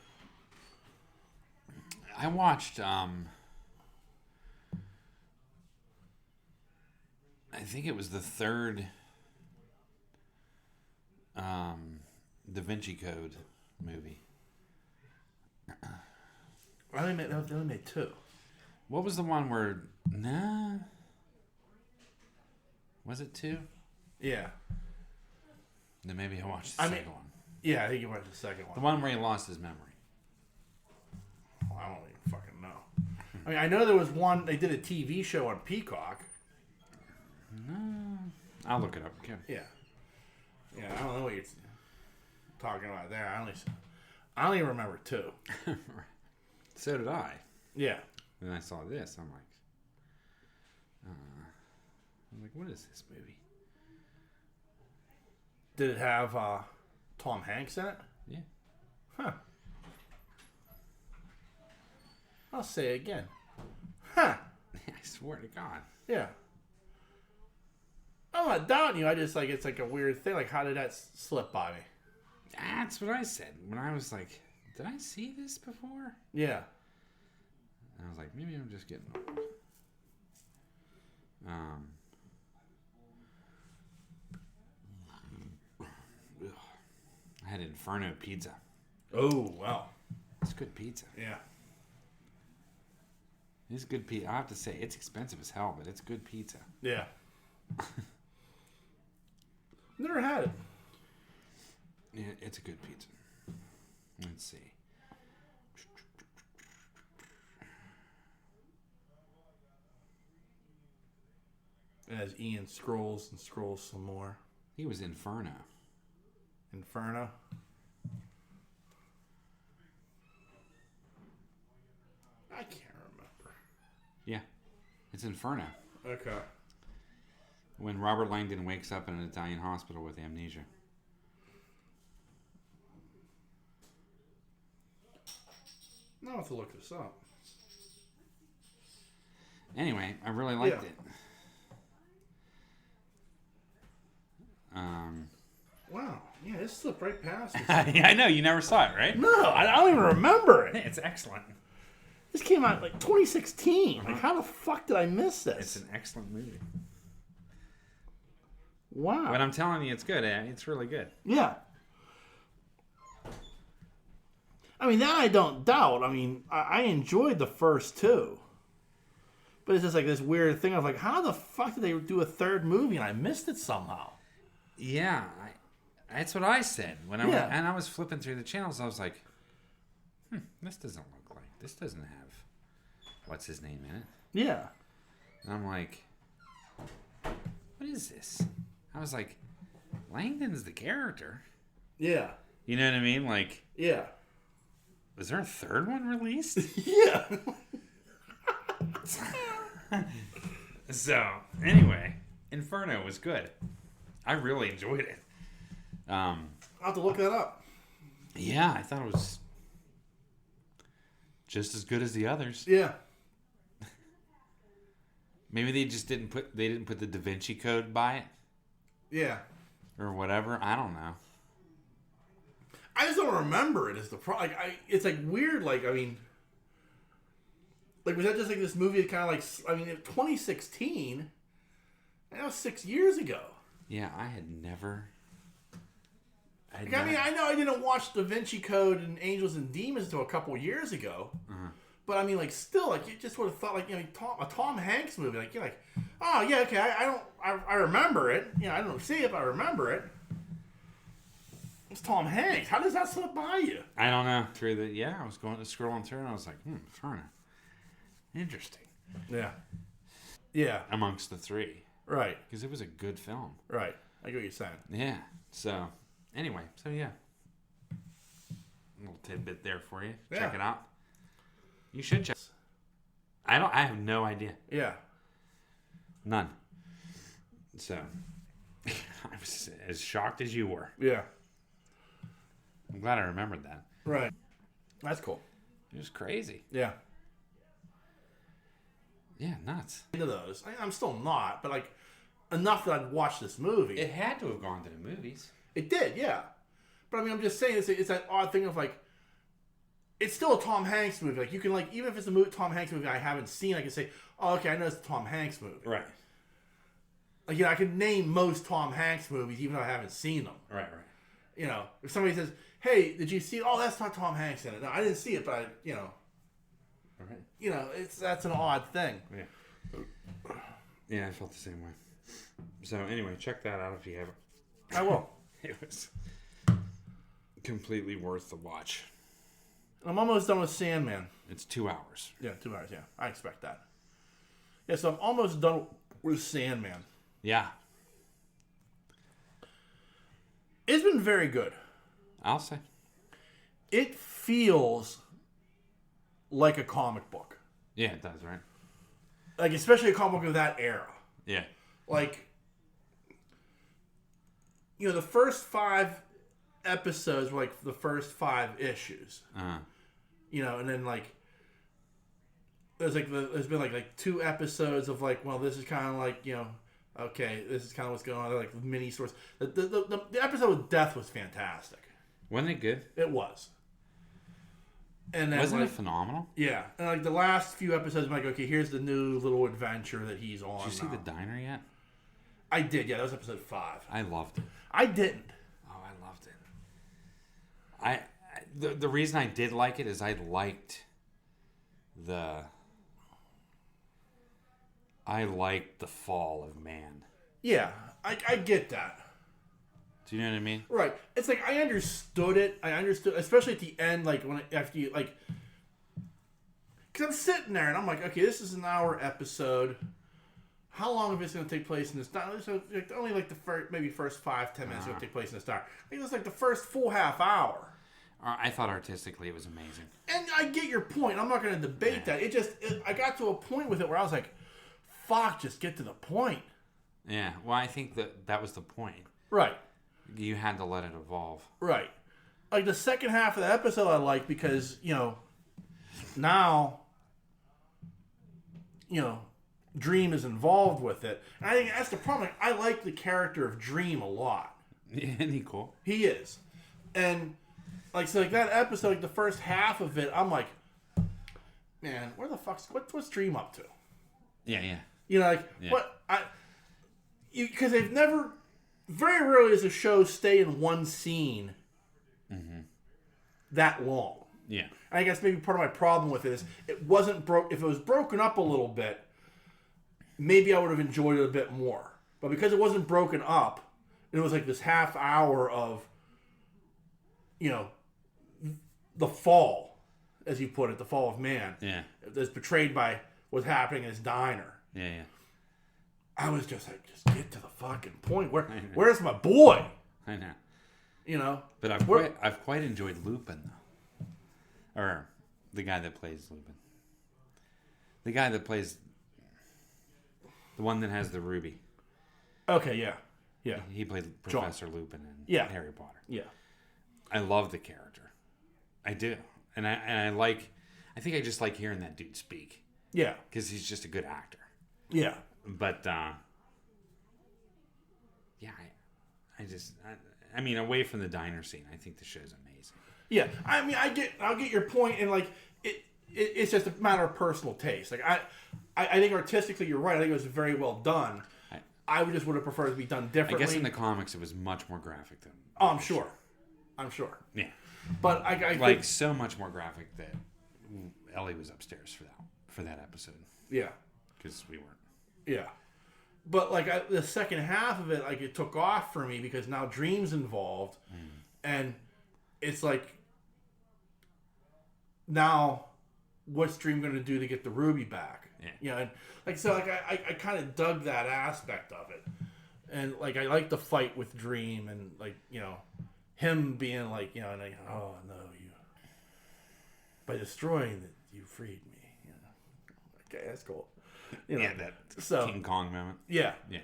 I watched. I think it was the third Da Vinci Code movie. They only made two. What was the one where? Nah. Was it two? Yeah. Then maybe I watched the second one. Yeah, I think you watched the second one. The one where he lost his memory. Well, I don't even fucking know. I mean, I know there was one. They did a TV show on Peacock. No. I'll look it up. Okay. Yeah. Yeah, I don't know what you're talking about there. I only remember two. So did I. Yeah. Then I saw this. I'm like, what is this movie? Did it have Tom Hanks in it? Yeah. Huh. I'll say it again. Huh. I swear to God. Yeah. I'm not doubting you. I just it's like a weird thing. Like, how did that slip by me? That's what I said when I was like, did I see this before? Yeah. And I was like, maybe I'm just getting old. I had Inferno pizza. Oh, wow. It's good pizza. Yeah. It's good pizza. I have to say, it's expensive as hell, but it's good pizza. Yeah. Never had it. Yeah, it's a good pizza. Let's see. It has Ian scrolls and scrolls some more. He was Inferno. Inferno. I can't remember. Yeah. It's Inferno. Okay. When Robert Langdon wakes up in an Italian hospital with amnesia. I'll have to look this up. Anyway, I really liked it. Wow. Yeah, it slipped right past us. Yeah, I know. You never saw it, right? No, I don't even remember it. It's excellent. This came out like 2016. Like, how the fuck did I miss this? It's an excellent movie. Wow. But I'm telling you, it's good. It's really good. Yeah. I mean, that I don't doubt. I mean, I enjoyed the first two. But it's just like this weird thing of like, how the fuck did they do a third movie and I missed it somehow? Yeah, that's what I said when I was flipping through the channels. I was like, this doesn't look like this doesn't have what's his name in it. Yeah. And I'm like, what is this? I was like, Langdon's the character. Yeah. You know what I mean? Like, yeah. Was there a third one released? Yeah. So, anyway, Inferno was good. I really enjoyed it. I'll have to look that up. Yeah, I thought it was just as good as the others. Yeah. Maybe they just didn't put the Da Vinci Code by it. Yeah. Or whatever. I don't know. I just don't remember it as the pro. Like, it's like weird. Like, I mean, like, was that just like this movie? Kind of like, I mean, 2016. That was 6 years ago. Yeah, I had never. I mean, I know I didn't watch Da Vinci Code and Angels and Demons until a couple years ago. Uh-huh. But I mean, like, still, like, you just would have thought, like, you know, a Tom Hanks movie. Like, you're like, oh yeah, okay, I remember it. You know, I don't see it, but I remember it. It's Tom Hanks. How does that slip by you? I don't know. I was scrolling through and I was like, Inferno. Interesting. Yeah. Yeah. Amongst the three. Right. Because it was a good film. Right. I get what you're saying. Yeah. So, anyway. So, yeah. A little tidbit there for you. Yeah. Check it out. You should check. I have no idea. Yeah. None. So, I was as shocked as you were. Yeah. I'm glad I remembered that. Right. That's cool. It was crazy. Yeah. Yeah, nuts. Into those. I'm still not, but like enough that I'd watch this movie. It had to have gone to the movies. It did, yeah. But I mean, I'm just saying, it's that odd thing of like, it's still a Tom Hanks movie. Like, you can, like, even if it's a Tom Hanks movie I haven't seen, I can say, oh, okay, I know it's a Tom Hanks movie. Right. Like, you know, I can name most Tom Hanks movies even though I haven't seen them. Right. You know, if somebody says, hey, did you see it? Oh, that's not Tom Hanks in it. No, I didn't see it, but you know. Right. You know, that's an odd thing. Yeah. Yeah, I felt the same way. So, anyway, check that out if you haven't. I will. It was completely worth the watch. I'm almost done with Sandman. It's 2 hours. Yeah, 2 hours, yeah. I expect that. Yeah, so I'm almost done with Sandman. Yeah. It's been very good. I'll say. It feels like a comic book. Yeah, it does, right? Like, especially a comic book of that era. Yeah. Like, you know, the first 5 episodes were like the first 5 issues. Uh-huh. You know, and then like there's been like 2 episodes of like, well, this is kind of like, you know, okay, this is kind of what's going on. Like mini stories. The episode with Death was fantastic. Wasn't it good? It was. And then, wasn't like, it phenomenal? Yeah, and like the last few episodes, I'm like, okay, here's the new little adventure that he's on. Did you see the diner yet? I did. Yeah, that was episode 5. I loved it. I didn't. Oh, I loved it. The reason I did like it is I liked the fall of man. Yeah, I get that. Do you know what I mean? Right. It's like I understood it. I understood, especially at the end, like after you like, because I'm sitting there and I'm like, okay, this is an hour episode. How long of it's going to take place in this? So only like the first 5-10 minutes going to take place in this hour. I think it was like the first full half hour. I thought artistically it was amazing. And I get your point. I'm not going to debate that. I got to a point with it where I was like, fuck, just get to the point. Yeah. Well, I think that was the point. Right. You had to let it evolve. Right. Like the second half of the episode I liked because, you know, now, Dream is involved with it. And I think that's the problem. I like the character of Dream a lot. Yeah, isn't he cool? He is. And, that episode, the first half of it, I'm like, man, where the fuck's... What's Dream up to? Yeah. What... Because they've never... Very rarely does a show stay in one scene that long. Yeah. And I guess maybe part of my problem with it is it wasn't if it was broken up a little bit, maybe I would have enjoyed it a bit more. But because it wasn't broken up, it was like this half hour of, the fall, as you put it, the fall of man. Yeah. That's portrayed by what's happening in his diner. Yeah. I was just like, just get to the fucking point. Where's my boy? I know. But I've quite enjoyed Lupin, though. Or the guy that plays Lupin. The guy that plays the one that has the ruby. Okay, yeah. He played Professor Lupin in Harry Potter. Yeah. I love the character. I do. And I think I just like hearing that dude speak. Yeah. Because he's just a good actor. Yeah. But, I mean, away from the diner scene, I think the show's amazing. Yeah. I mean, I'll get your point, and, it's just a matter of personal taste. I think artistically you're right. I think it was very well done. I would have preferred it to be done differently. I guess in the comics it was much more graphic than... Oh, I'm sure. Yeah. But I think... so much more graphic that Ellie was upstairs for that episode. Yeah. Because we weren't. Yeah. But, the second half of it, it took off for me because now Dream's involved. And it's now, what's Dream going to do to get the ruby back? Yeah. And, I kind of dug that aspect of it. And, I like the fight with Dream and, him being oh, no, you... By destroying it, you freed me. Okay, that's cool. That King Kong moment. Yeah. Yeah.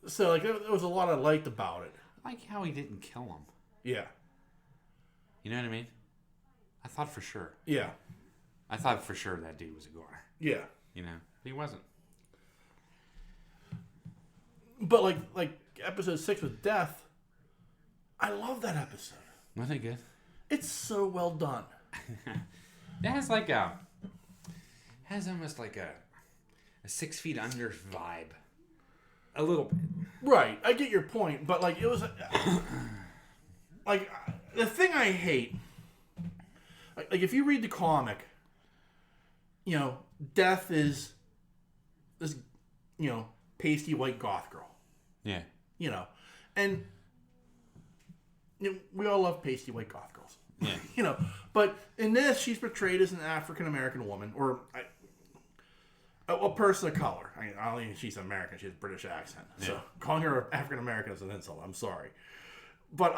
So, there was a lot I liked about it. I like how he didn't kill him. Yeah. You know what I mean? I thought for sure. Yeah. I thought for sure that dude was a gore. Yeah. He wasn't. But, episode 6 with Death, I love that episode. Wasn't it good? It's so well done. It has almost like a 6 Feet Under vibe. A little bit. Right. I get your point. But, it was... the thing I hate... if you read the comic, Death is this, pasty white goth girl. Yeah. And we all love pasty white goth girls. Yeah. But in this, she's portrayed as an African-American woman, or a person of color. I don't think she's American. She has a British accent. Yeah. So calling her African-American is an insult. I'm sorry. But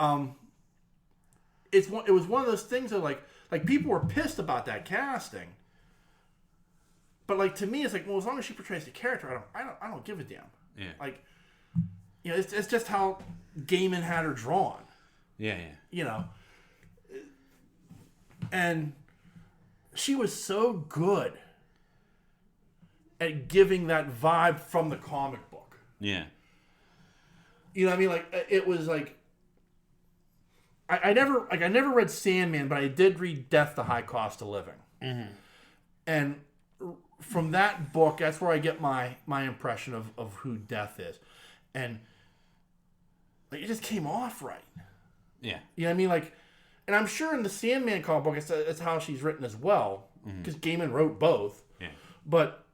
it was one of those things that, people were pissed about that casting. But, to me, it's well, as long as she portrays the character, I don't give a damn. Yeah. It's just how Gaiman had her drawn. Yeah. And she was so good at giving that vibe from the comic book. Yeah. You know what I mean? It was I never read Sandman, but I did read Death, the High Cost of Living. Mm-hmm. And from that book, that's where I get my impression of who Death is. And it just came off right. Yeah. You know what I mean? And I'm sure in the Sandman comic book, it's how she's written as well. Because Gaiman wrote both. Yeah. But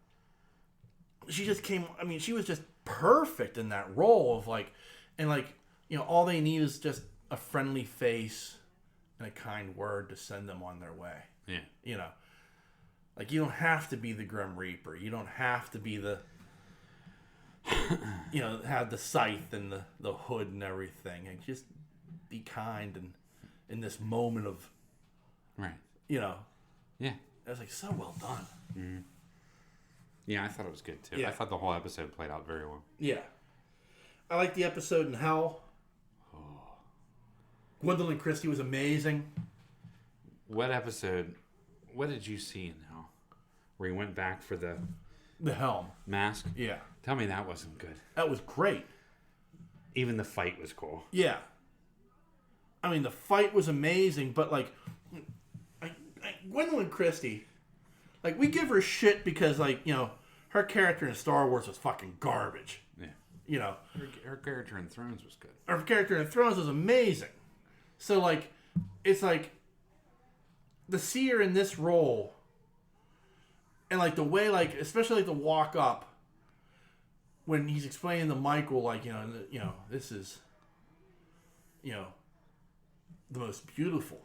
she just she was just perfect in that role of all they need is just a friendly face and a kind word to send them on their way. Yeah. You don't have to be the Grim Reaper. You don't have to be the, have the scythe and the hood and everything. And just be kind and in this moment of, right. Yeah. It was so well done. Mm-hmm. Yeah, I thought it was good too. Yeah. I thought the whole episode played out very well. Yeah. I liked the episode in Hell. Oh. Gwendolyn Christie was amazing. What episode what did you see now? Where he went back for the helm mask? Yeah. Tell me that wasn't good. That was great. Even the fight was cool. Yeah. I mean, the fight was amazing, but like Gwendolyn Christie, like, we give her shit because, like, you know, her character in Star Wars was fucking garbage. Yeah. You know. Her character in Thrones was good. Her character in Thrones was amazing. So, like, it's like, to see her in this role, and, like, the way, like, especially, like, the walk up, when he's explaining to Michael, like, you know, this is, you know, the most beautiful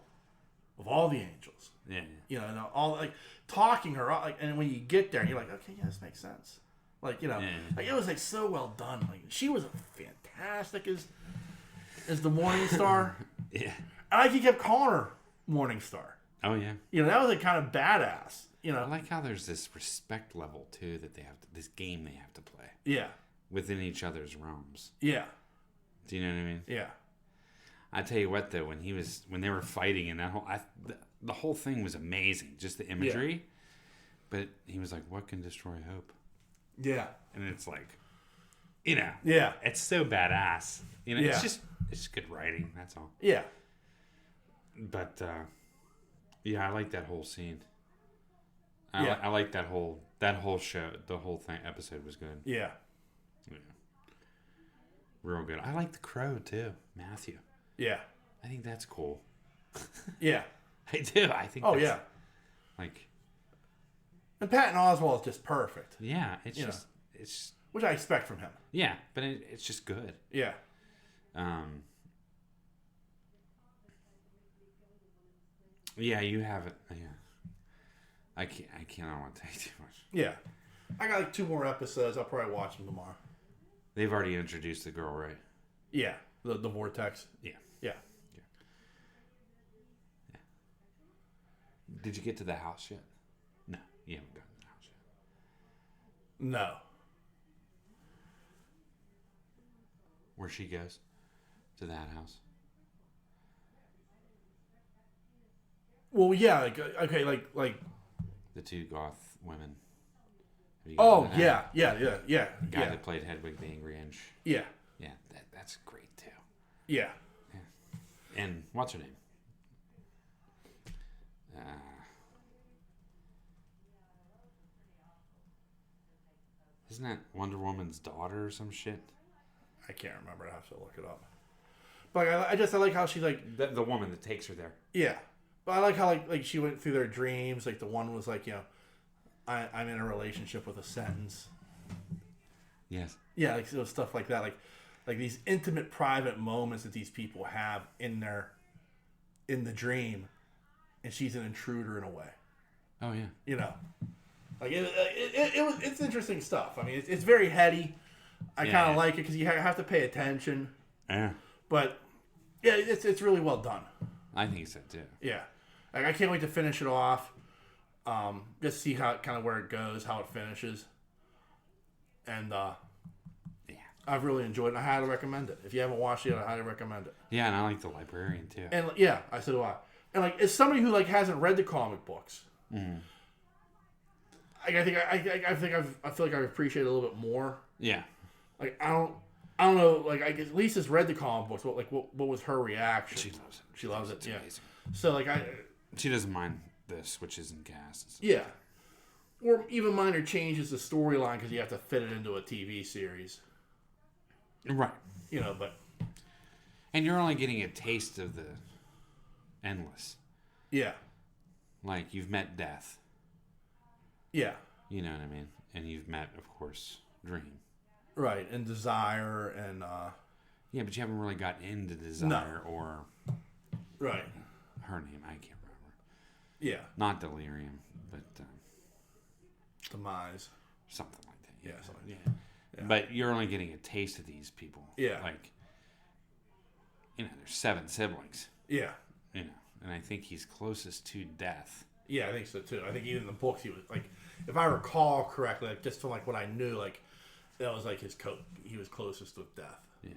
of all the angels. Yeah. You know, and all, like, talking her, like, and when you get there, you're like, okay, yeah, this makes sense. Like, you know, like, it was, like, so well done. Like, she was fantastic as the Morning Star. Yeah. And, like, he kept calling her Morning Star. Oh, yeah. You know, that was, like, kind of badass. You know, I like how there's this respect level, too, that they have to, this game they have to play. Yeah. Within each other's realms. Yeah. Do you know what I mean? Yeah. I tell you what, though, when they were fighting and that the whole thing was amazing, just the imagery. Yeah. But he was like, "What can destroy hope?" Yeah. And it's like, you know, yeah, it's so badass. You know, yeah. it's just good writing. That's all. Yeah. But yeah, I like that whole scene. Yeah. I like that whole show. The whole thing episode was good. Yeah. Yeah. Real good. I like the Crow too, Matthew. Yeah. I think that's cool. Yeah. I do. I think. Oh yeah. Like. And Patton Oswalt is just perfect. Yeah, it's which I expect from him. Yeah, but it's just good. Yeah. Yeah, you have it. Yeah. I don't want to tell you too much. Yeah. I got like 2 more episodes. I'll probably watch them tomorrow. They've already introduced the girl, right? Yeah. The Vortex. Yeah. Yeah. Yeah. Did you get to the house yet? No, you haven't gotten to the house yet. No. Where she goes? To that house? Well, yeah. Like, okay, like. The 2 goth women. Oh, yeah. The guy that played Hedwig the Angry Inch. Yeah. Yeah, that's great, too. Yeah. And what's her name? Isn't that Wonder Woman's daughter or some shit? I can't remember. I have to look it up. But I like how she's like the woman that takes her there. Yeah, but I like how like she went through their dreams. Like the one was like, you know, I'm in a relationship with a sentence. Yes. Yeah, like so stuff like that. Like these intimate, private moments that these people have in the dream, and she's an intruder in a way. Oh yeah. You know, like it's interesting stuff. I mean, it's very heady. I kind of like it because you have to pay attention. Yeah. But yeah, it's really well done. I think so too. Yeah, like, I can't wait to finish it off. Just see how kind of where it goes, how it finishes, and I've really enjoyed it. I highly recommend it. If you haven't watched it yet, I highly recommend it. Yeah, and I like The Librarian too. And yeah, I so do I. And like, as somebody who like hasn't read the comic books, I feel like I appreciate it a little bit more. Yeah. Like I don't know. Like I guess Lisa's read the comic books. What was her reaction? She loves it. She loves it. It's yeah. amazing. So like she doesn't mind the switches and casts. Yeah. Or even minor changes to storyline because you have to fit it into a TV series. Right. You know, but. And you're only getting a taste of the endless. Yeah. Like, you've met death. Yeah. You know what I mean? And you've met, of course, Dream. Right. And Desire and... Yeah, but you haven't really got into Desire or... Right. Her name, I can't remember. Yeah. Not Delirium, but... Demise. Something like that. Yeah. Something. Yeah. But you're only getting a taste of these people. Yeah. Like, you know, there's 7 siblings. Yeah. You know, and I think he's closest to death. Yeah, I think so too. I think even in the books he was like, if I recall correctly, like just from like what I knew, like that was like he was closest with death. Yeah.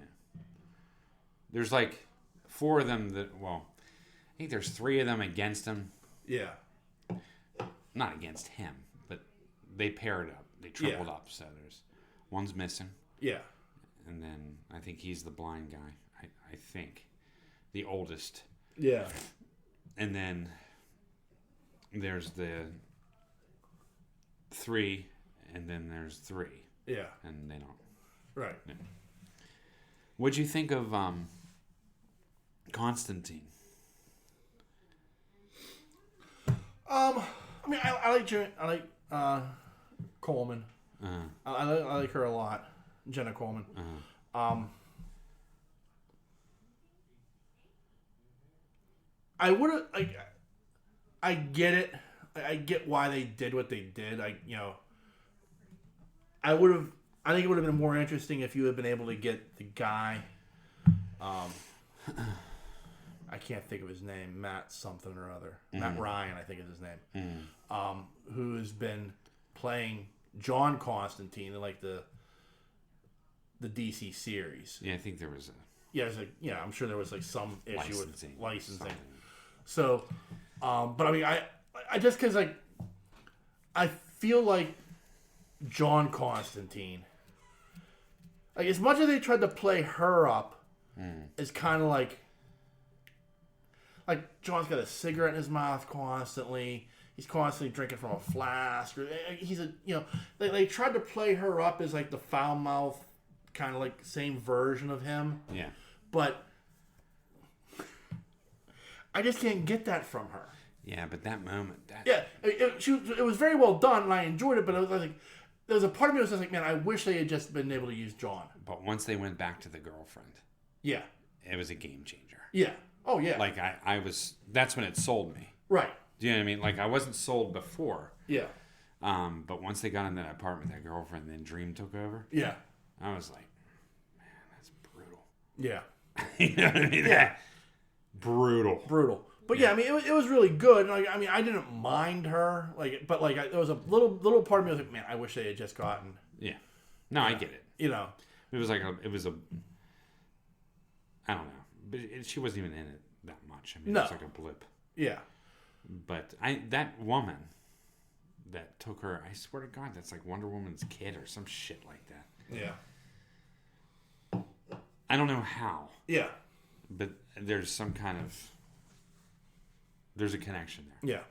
There's like 4 of them that, well, I think there's 3 of them against him. Yeah. not against him, but they paired up. They tripled up. So there's one's missing. Yeah. And then I think he's the blind guy. I think. The oldest. Yeah. And then there's the 3, and then there's 3. Yeah. And they don't. Right. Yeah. What'd you think of Constantine? I mean, I like Coleman. I like her a lot, Jenna Coleman. I would have I get it. I get why they did what they did. I would have. I think it would have been more interesting if you had been able to get the guy. I can't think of his name. Matt something or other. Matt Ryan, I think is his name. Who's been playing John Constantine in like the DC series. Yeah, I think there was I'm sure there was like some issue with licensing. Something. So, but I mean, I just because like I feel like John Constantine, like as much as they tried to play her up, is kind of like John's got a cigarette in his mouth constantly. He's constantly drinking from a flask. He's they tried to play her up as like the foul mouth kind of like same version of him. Yeah, but I just can't get that from her. Yeah, but that moment, it was very well done, and I enjoyed it. But I was like, there was a part of me that was just like, man, I wish they had just been able to use John. But once they went back to the girlfriend, yeah, it was a game changer. Yeah. Oh yeah. Like I was. That's when it sold me. Right. Do you know what I mean? Like I wasn't sold before. Yeah. But once they got in that apartment with that girlfriend, then Dream took over. Yeah. I was like, man, that's brutal. Yeah. You know what I mean? Yeah. Brutal. But yeah, I mean, it was really good. Like, I mean, I didn't mind her. Like, but like, there was a little part of me that was like, man, I wish they had just gotten. Yeah. No, I get it. You know. It was like I don't know, but she wasn't even in it that much. I mean, it was like a blip. Yeah. But that woman that took her, I swear to God, that's like Wonder Woman's kid or some shit like that. Yeah. I don't know how. Yeah. But there's some kind of... There's a connection there. Yeah.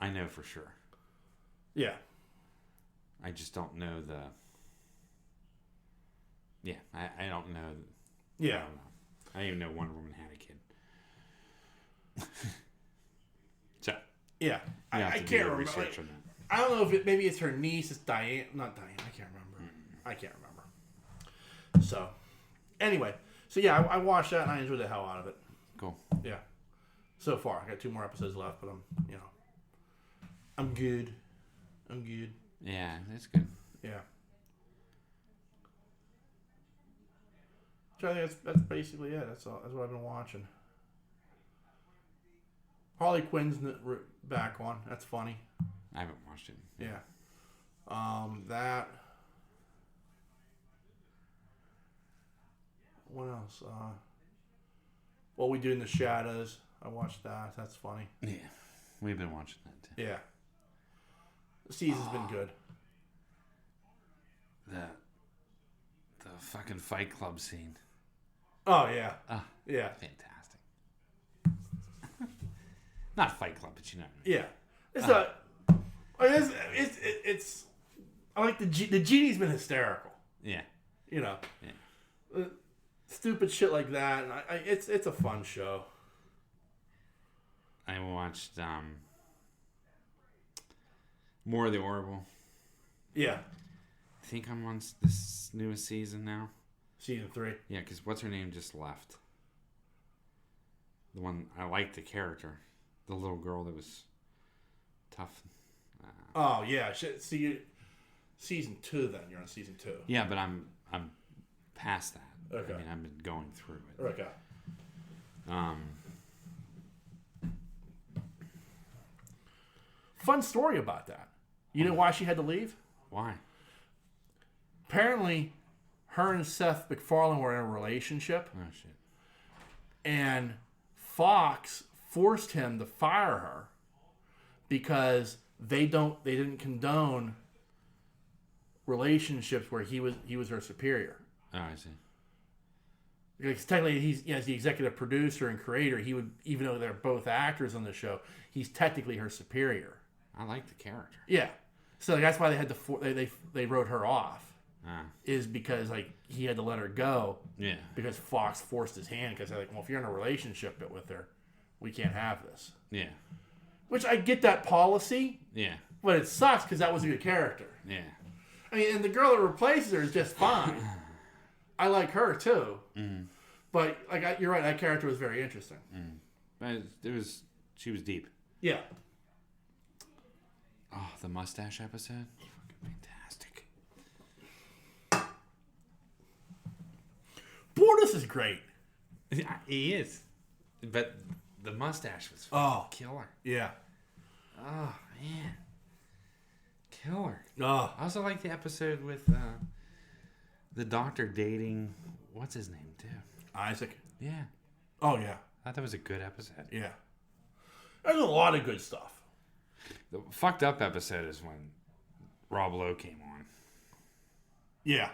I know for sure. Yeah. I just don't know the... Yeah, I don't know. Yeah. I don't know. I didn't even know Wonder Woman had a kid. So... Yeah. I can't remember. Like, I don't know if maybe it's her niece. It's Diane. Not Diane. I can't remember. I can't remember. So, anyway. So, yeah, I watched that and I enjoyed the hell out of it. Cool. Yeah. So far. I got 2 more episodes left, but I'm good. Yeah, that's good. Yeah. So I think that's basically it. That's all. That's what I've been watching. Harley Quinn's back on. That's funny. I haven't watched it. Yeah. That. What else? What We Do in the Shadows. I watched that. That's funny. Yeah. We've been watching that too. Yeah. The season's been good. The fucking Fight Club scene. Oh, yeah. Yeah. Fantastic. Not Fight Club, but you know what I mean. It's I like the genie's been hysterical. Yeah. You know. Yeah. Stupid shit like that. And it's a fun show. I watched More of the Orville. Yeah. I think I'm on this newest season now. Season 3. Yeah, because what's her name just left. The one, I liked the character. The little girl that was tough. Oh, yeah. See, season 2 then. You're on season 2. Yeah, but I'm past that. Okay. I mean, I've been going through it. Okay. Fun story about that. You know why she had to leave? Why? Apparently, her and Seth MacFarlane were in a relationship. Oh, shit. And Fox forced him to fire her because they didn't condone relationships where he was her superior. Oh, I see. Because technically, he's as the executive producer and creator, he would, even though they're both actors on the show, he's technically her superior. I like the character. Yeah, so that's why they had they wrote her off. Ah. Is because like he had to let her go. Yeah. Because Fox forced his hand because they're like, well, if you're in a relationship with her, we can't have this. Yeah. Which I get that policy. Yeah. But it sucks because that was a good character. Yeah. I mean, and the girl that replaces her is just fine. I like her too. Mm. But like you're right, that character was very interesting. Mm. But she was deep. Yeah. Oh, the mustache episode, fucking fantastic. Bortus is great. Yeah, he is, but the mustache was killer. Yeah. Oh man, killer. Oh. I also like the episode with the doctor dating what's his name too. Isaac. Yeah. Oh yeah. I thought that was a good episode. Yeah. There's a lot of good stuff. The fucked up episode is when Rob Lowe came on. Yeah.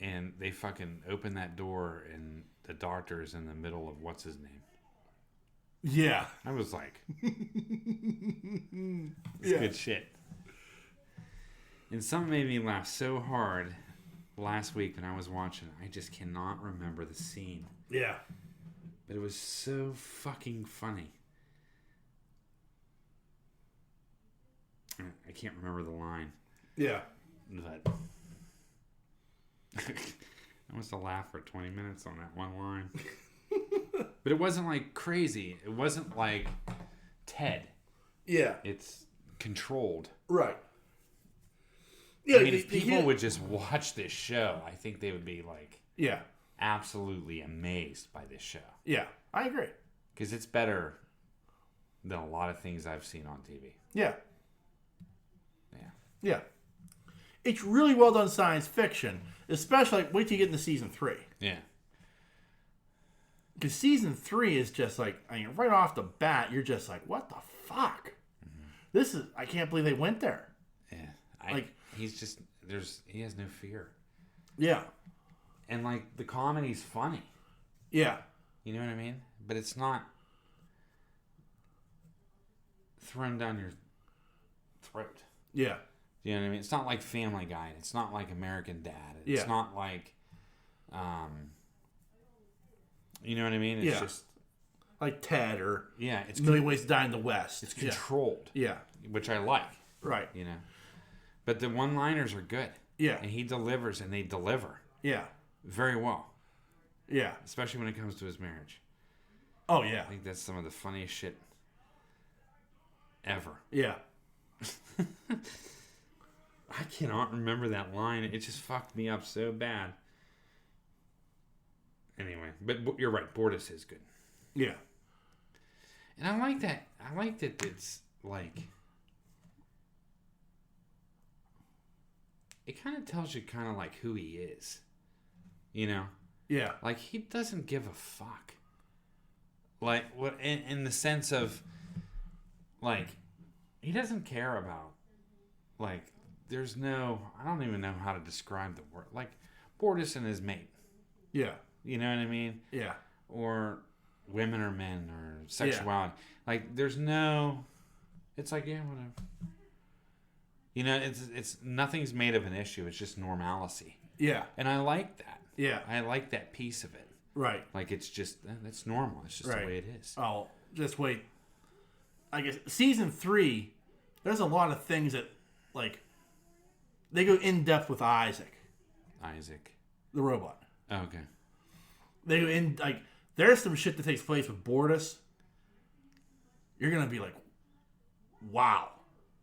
And they fucking open that door and the doctor is in the middle of what's his name. Yeah. I was like, it's good shit. And something made me laugh so hard last week when I was watching. I just cannot remember the scene. Yeah. But it was so fucking funny. I can't remember the line. Yeah. But I must have laughed for 20 minutes on that one line. But it wasn't like crazy. It wasn't like Ted. Yeah. It's controlled. Right. Yeah. I mean, if people would just watch this show, I think they would be like, yeah, absolutely amazed by this show. Yeah, I agree. Because it's better than a lot of things I've seen on TV. Yeah. Yeah. Yeah. It's really well done science fiction, especially like, wait till you get into season 3. Yeah. Because season 3 is just like, I mean, right off the bat, you're just like, what the fuck? Mm-hmm. This is, I can't believe they went there. Yeah. He has no fear. Yeah. And like, the comedy's funny. Yeah. You know what I mean? But it's not thrown down your throat. Yeah. You know what I mean? It's not like Family Guy. It's not like American Dad. It's not like, you know what I mean? It's just like Ted or it's Million Ways to Die in the West. It's controlled. Yeah. Which I like. Right. You know, but the one-liners are good. Yeah. And he delivers, and they deliver. Yeah. Very well. Yeah. Especially when it comes to his marriage. Oh yeah. I think that's some of the funniest shit ever. Yeah. I cannot remember that line. It just fucked me up so bad. Anyway, but you're right. Bortus is good. Yeah. And I like that. I like that it's like... It kind of tells you kind of like who he is. You know? Yeah. Like, he doesn't give a fuck. Like, what in the sense of... Like, he doesn't care about... Like... There's no... I don't even know how to describe the word. Like, Bortus and his mate. Yeah. You know what I mean? Yeah. Or women or men or sexuality. Yeah. Like, there's no... It's like, yeah, whatever. You know, it's nothing's made of an issue. It's just normalcy. Yeah. And I like that. Yeah. I like that piece of it. Right. Like, it's just... That's normal. It's just the way it is. Oh, just wait. I guess season 3, there's a lot of things that, like... They go in depth with Isaac. The robot. Oh, okay. They go in, like, there's some shit that takes place with Bortus. You're going to be like, wow.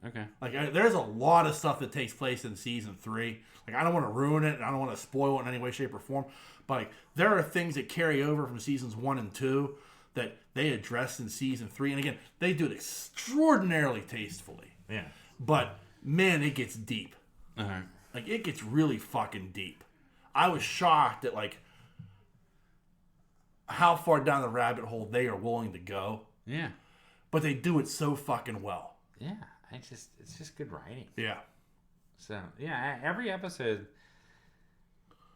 Okay. Like, there's a lot of stuff that takes place in season 3. Like, I don't want to ruin it, and I don't want to spoil it in any way, shape, or form. But, like, there are things that carry over from seasons 1 and 2 that they addressed in season 3. And again, they do it extraordinarily tastefully. Yeah. But, man, it gets deep. Uh-huh. Like, it gets really fucking deep. I was shocked at, like, how far down the rabbit hole they are willing to go. Yeah. But they do it so fucking well. Yeah, it's just good writing. Yeah. So yeah, every episode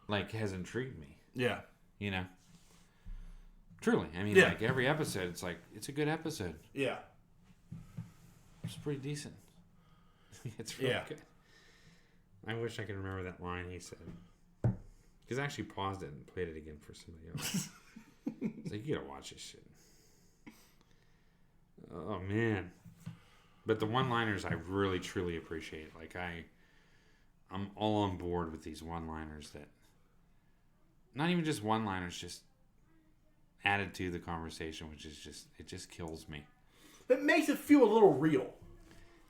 like has intrigued me. Yeah. You know, truly. I mean, Yeah. like every episode, it's like it's a good episode. Yeah. It's pretty decent. It's really good. I wish I could remember that line he said. Because I actually paused it and played it again for somebody else. It's like, you gotta watch this shit. Oh, man. But the one-liners I really, truly appreciate. Like, I'm all on board with these one-liners that... Not even just one-liners, just added to the conversation, which is just... It just kills me. It makes it feel a little real.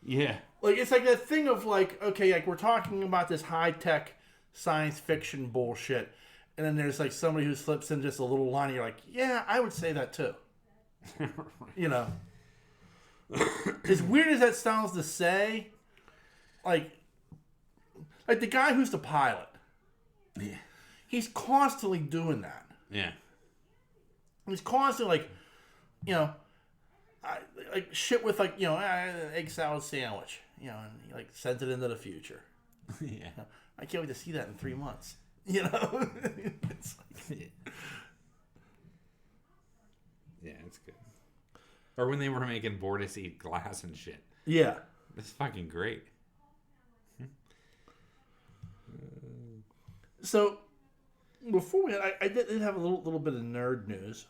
Yeah. Like, it's like that thing of, like, okay, like, we're talking about this high-tech science fiction bullshit, and then there's, like, somebody who slips in just a little line, and you're like, yeah, I would say that, too. You know? As weird as that sounds to say, like the guy who's the pilot, he's constantly doing that. Yeah. He's constantly, like, you know, like shit with, like, you know, egg salad sandwich, you know, and he, like, sends it into the future. Yeah. I can't wait to see that in 3 months. You know? It's like, yeah, it's good. Or when they were making Bortus eat glass and shit. yeah. That's fucking great. So, before we, I did have a little bit of nerd news.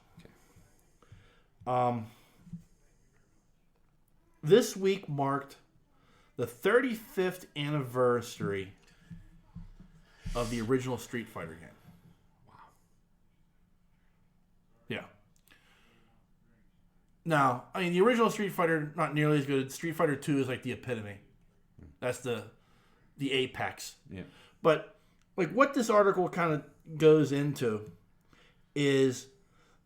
Okay. This week marked the 35th anniversary of the original Street Fighter game. Wow. Yeah. Now, I mean, the original Street Fighter, not nearly as good. Street Fighter 2 is like the epitome. That's the apex. Yeah. But, like, what this article kind of goes into is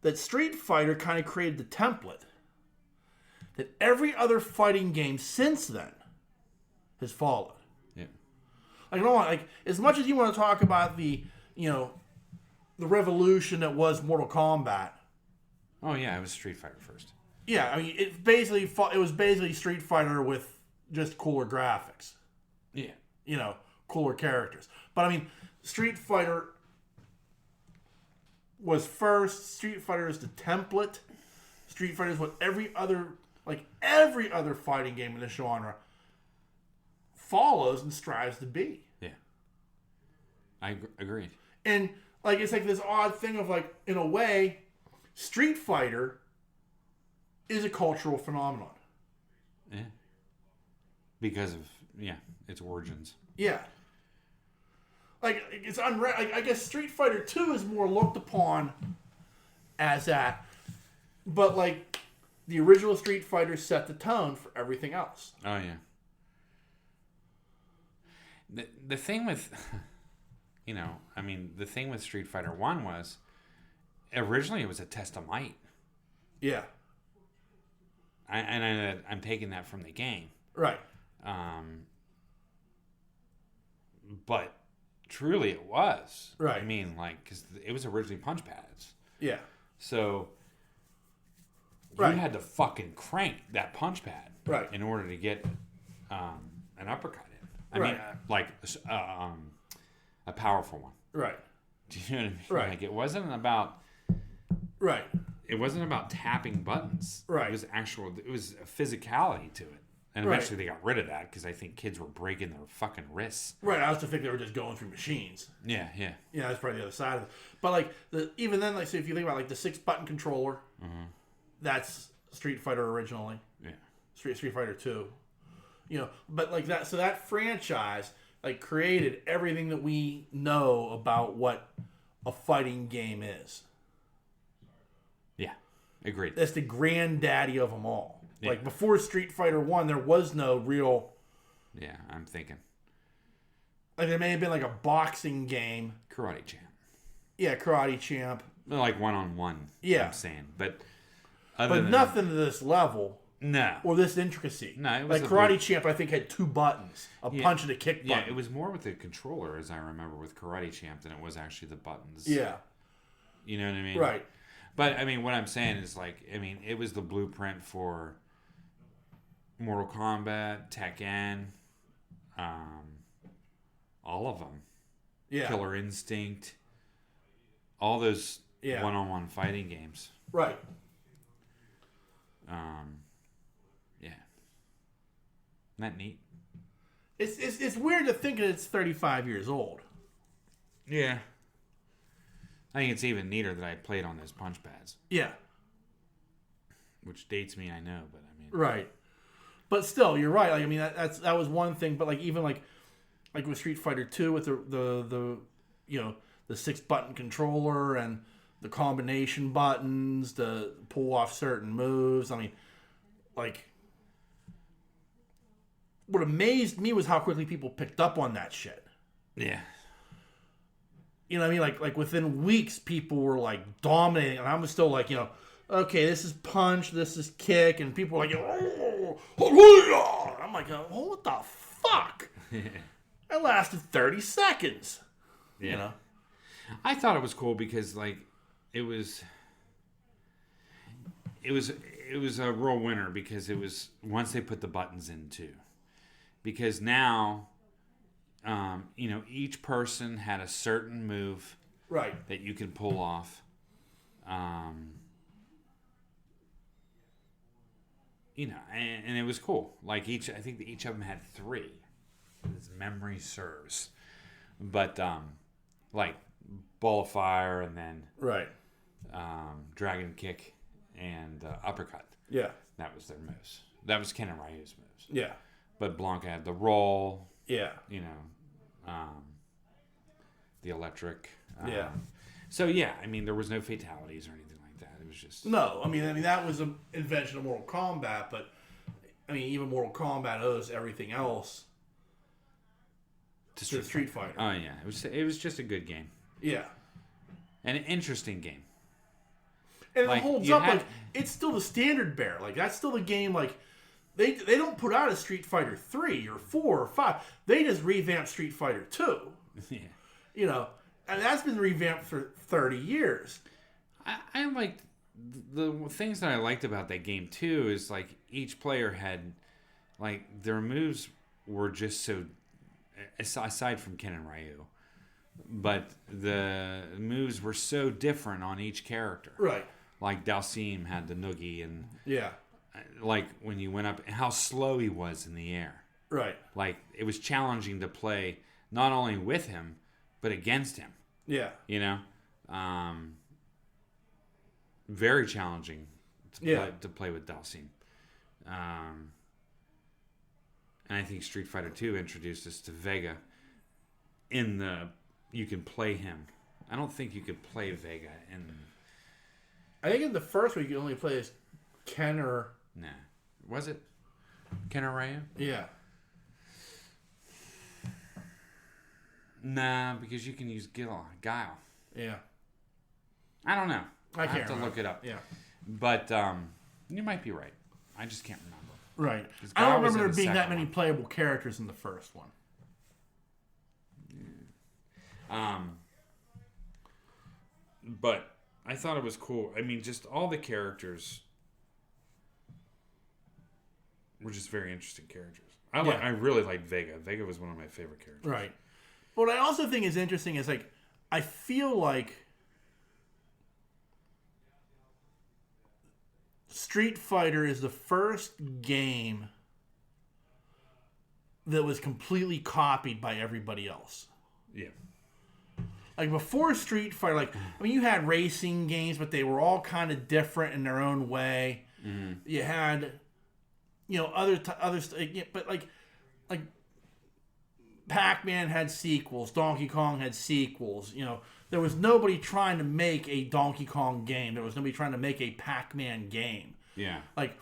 that Street Fighter kind of created the template that every other fighting game since then has followed. Yeah. Like, I don't want, like, as much as you want to talk about the, you know, the revolution that was Mortal Kombat. Oh yeah, it was Street Fighter first. Yeah, I mean, it was basically Street Fighter with just cooler graphics. Yeah. You know, cooler characters. But I mean, Street Fighter was first. Street Fighter is the template. Street Fighter is what every other fighting game in this genre follows and strives to be. Yeah. I agreed. And, like, it's like this odd thing of, like, in a way, Street Fighter is a cultural phenomenon. Yeah. Because of, its origins. Yeah. Like, it's I guess Street Fighter 2 is more looked upon as that. But, like, the original Street Fighter set the tone for everything else. Oh, yeah. The thing with, the thing with Street Fighter 1 was, originally it was a test of might. Yeah. I'm taking that from the game. Right. But truly it was. Right. I mean, like, because it was originally punch pads. Yeah. So right. You had to fucking crank that punch pad. Right. In order to get an uppercut in. I right. mean, like a powerful one. Right. Do you know what I mean? Right. Like, it wasn't about... Right. It wasn't about tapping buttons. Right. It was a physicality to it. And eventually they got rid of that because I think kids were breaking their fucking wrists. Right, I also think they were just going through machines. Yeah, yeah. Yeah, that's probably the other side of it. But, like, even then, like, say, if you think about, like, the 6-button controller, that's Street Fighter originally. Yeah. Street Fighter 2. You know, but, like, that, so that franchise, like, created everything that we know about what a fighting game is. Yeah, agreed. That's the granddaddy of them all. Yeah. Like, before Street Fighter 1, there was no real... Yeah, I'm thinking. Like, there may have been, like, a boxing game. Karate Champ. Yeah, Karate Champ. Like, one-on-one, yeah. I'm saying. But nothing to this level. No. Or this intricacy. No, it was like, Karate Champ, I think, had 2 buttons. A punch and a kick button. Yeah, it was more with the controller, as I remember, with Karate Champ than it was actually the buttons. Yeah. You know what I mean? Right. But, I mean, what I'm saying is, like, I mean, it was the blueprint for Mortal Kombat, Tekken, all of them. Yeah. Killer Instinct, all those one-on-one fighting games. Right. Yeah. Isn't that neat? It's weird to think that it's 35 years old. Yeah. I think it's even neater that I played on those punch pads. Yeah. Which dates me, I know, but I mean. Right. But still, you're right. Like, I mean, that was one thing. But like even like with Street Fighter 2 with the the 6-button controller and the combination buttons to pull off certain moves. I mean, like, what amazed me was how quickly people picked up on that shit. Yeah. You know what I mean? Like within weeks, people were like dominating, and I was still like, okay, this is punch, this is kick, and people were like, oh, I'm like, oh, what the fuck? It lasted 30 seconds. Yeah. You know? I thought it was cool because like it was a real winner because it was once they put the buttons in too. Because now each person had a certain move right that you could pull off. And it was cool. Like I think that each of them had 3, as memory serves. But like ball of fire and then right dragon kick and uppercut. Yeah, that was their moves. That was Ken and Ryu's moves. Yeah, but Blanca had the roll. Yeah, the electric. Yeah. So yeah, I mean there was no fatalities or anything like that. It was just no. I mean that was an invention of Mortal Kombat, but I mean even Mortal Kombat owes everything else to Street Fighter. Oh yeah, it was just a good game. Yeah, and an interesting game. And it holds up. Like it's still the standard bearer. Like that's still the game. Like they don't put out a Street Fighter 3 or 4 or 5. They just revamped Street Fighter 2. Yeah. And that's been revamped for 30 years. I liked the things that I liked about that game too is like each player had like their moves were just so aside from Ken and Ryu, but the moves were so different on each character. Right. Like Dalsim had the noogie and yeah, like when you went up, how slow he was in the air. Right. Like it was challenging to play not only with him but against him. Yeah. Very challenging to play with Dalsim. And I think Street Fighter 2 introduced us to Vega you can play him. I don't think you could play Vega in... I think in the first one you could only play as Ken or... Nah. Was it Ken or Ryu? Yeah. Nah, because you can use Guile. Yeah. I don't know. I have to look it up. Yeah. But you might be right. I just can't remember. Right. I don't remember there being that many playable characters in the first one. Yeah. But I thought it was cool. I mean, just all the characters were just very interesting characters. I really liked Vega. Vega was one of my favorite characters. Right. What I also think is interesting is like I feel like Street Fighter is the first game that was completely copied by everybody else. Yeah. Like before Street Fighter, I mean, you had racing games, but they were all kind of different in their own way. Mm-hmm. You had, other but like Pac-Man had sequels, Donkey Kong had sequels. There was nobody trying to make a Donkey Kong game. There was nobody trying to make a Pac-Man game. Yeah. Like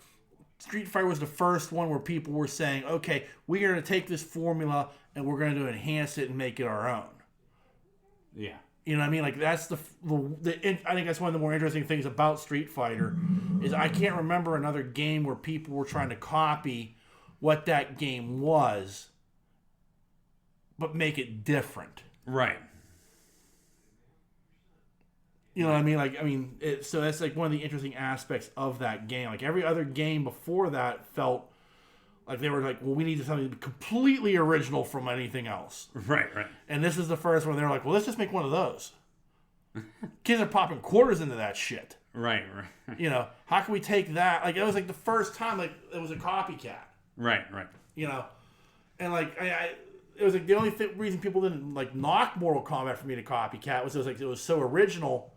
Street Fighter was the first one where people were saying, okay, we're going to take this formula and we're going to enhance it and make it our own. Yeah. You know what I mean? Like that's I think that's one of the more interesting things about Street Fighter is I can't remember another game where people were trying to copy what that game was, but make it different. Right. You know what I mean? So that's like one of the interesting aspects of that game. Like every other game before that felt Like they were like, well, we need something completely original from anything else. Right. And this is the first one. They're like, well, let's just make one of those. Kids are popping quarters into that shit. Right. You know, how can we take that? Like, it was like the first time, like, it was a copycat. Right. You know? And, like, it was like the only reason people didn't, like, knock Mortal Kombat for me to copycat was it was so original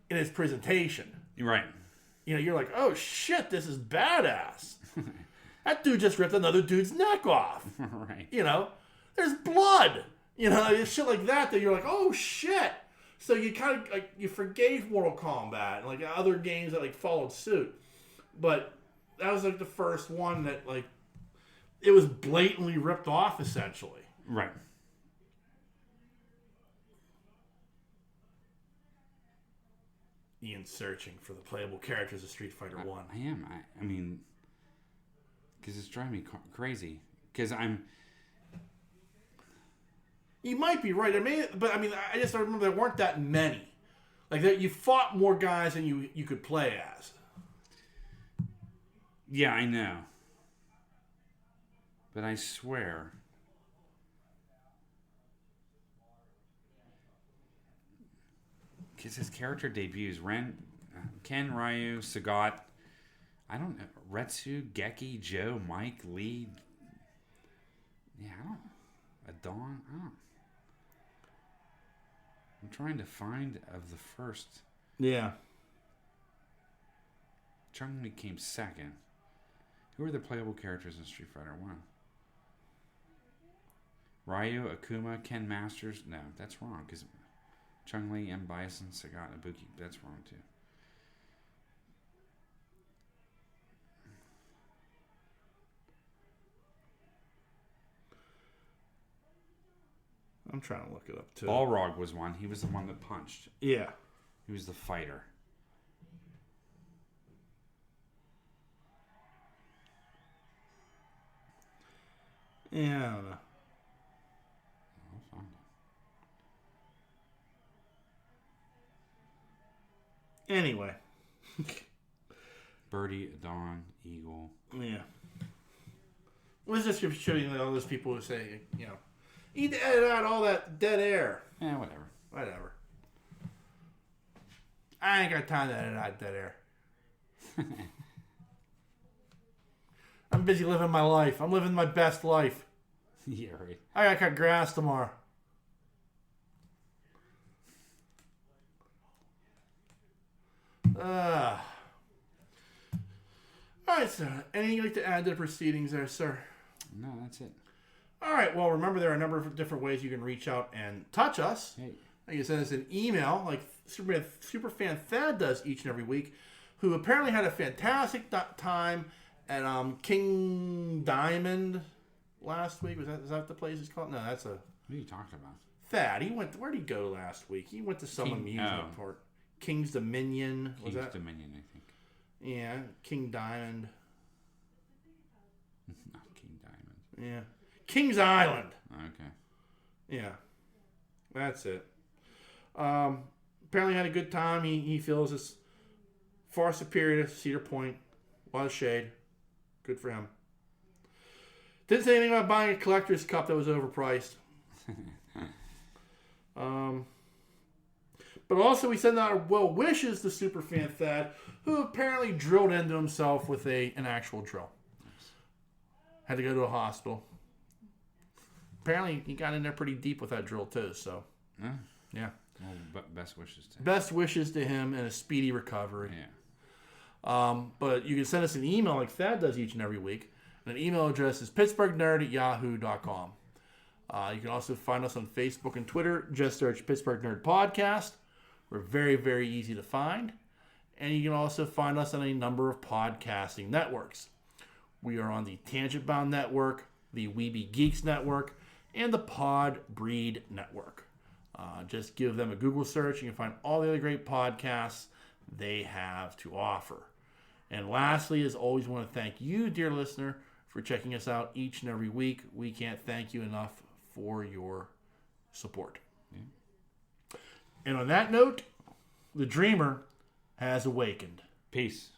in its presentation. Right. You know, you're like, oh, shit, this is badass. That dude just ripped another dude's neck off. Right. You know? There's blood. You know, shit like that you're like, oh, shit. So you kind of, like, you forgave Mortal Kombat and, like, other games that, like, followed suit. But that was, like, the first one that, like, it was blatantly ripped off, essentially. Right. Ian's searching for the playable characters of Street Fighter 1. I am. I mean, because it's driving me crazy. Because I'm... You might be right. I just remember there weren't that many. Like, that you fought more guys than you could play as. Yeah, I know. But I swear... Because his character debuts, Ken, Ryu, Sagat, I don't know, Retsu, Geki, Joe, Mike, Lee. Yeah, I don't... Adon, I don't... I'm trying to find of the first. Yeah. Chun-Li came second. Who are the playable characters in Street Fighter 1? Ryu, Akuma, Ken Masters. No, that's wrong, because Chun-Li, M. Bison, Sagat, Ibuki. That's wrong, too. I'm trying to look it up, too. Balrog was one. He was the one that punched. Yeah. He was the fighter. Yeah, I don't know. I'll find it. Anyway. Birdie, Adon, Eagle. Yeah. Let's just shooting all those people who say, you know, you need to edit out all that dead air. Yeah, whatever. Whatever. I ain't got time to edit out dead air. I'm busy living my life. I'm living my best life. Yeah, right. I gotta cut grass tomorrow. All right, sir. Anything you'd like to add to the proceedings there, sir? No, that's it. All right. Well, remember there are a number of different ways you can reach out and touch us. Hey. You can send us an email like Superfan Thad does each and every week, who apparently had a fantastic time at King Diamond last week. Is that the place it's called? No, that's a... What are you talking about? Thad. Where'd he go last week? He went to some amusement park. King's Dominion. Was King's that? Dominion, I think. Yeah, King Diamond. Not King Diamond. Yeah. King's Island. Okay. Yeah. That's it. Apparently had a good time. He feels it's far superior to Cedar Point. A lot of shade. Good for him. Didn't say anything about buying a collector's cup that was overpriced. But also we send out our well wishes to Superfan Thad, who apparently drilled into himself with an actual drill. Had to go to a hospital. Apparently he got in there pretty deep with that drill too, so yeah. Well, best wishes to him. Best wishes to him and a speedy recovery. Yeah. But you can send us an email like Thad does each and every week. And an email address is pittsburghnerd@yahoo.com. You can also find us on Facebook and Twitter. Just search Pittsburgh Nerd Podcast. We're very, very easy to find. And you can also find us on a number of podcasting networks. We are on the Tangent Bound Network, the Weeby Geeks Network, and the Pod Breed Network. Just give them a Google search. You can find all the other great podcasts they have to offer. And lastly, as always, I want to thank you, dear listener, for checking us out each and every week. We can't thank you enough for your support. Yeah. And on that note, the dreamer has awakened. Peace.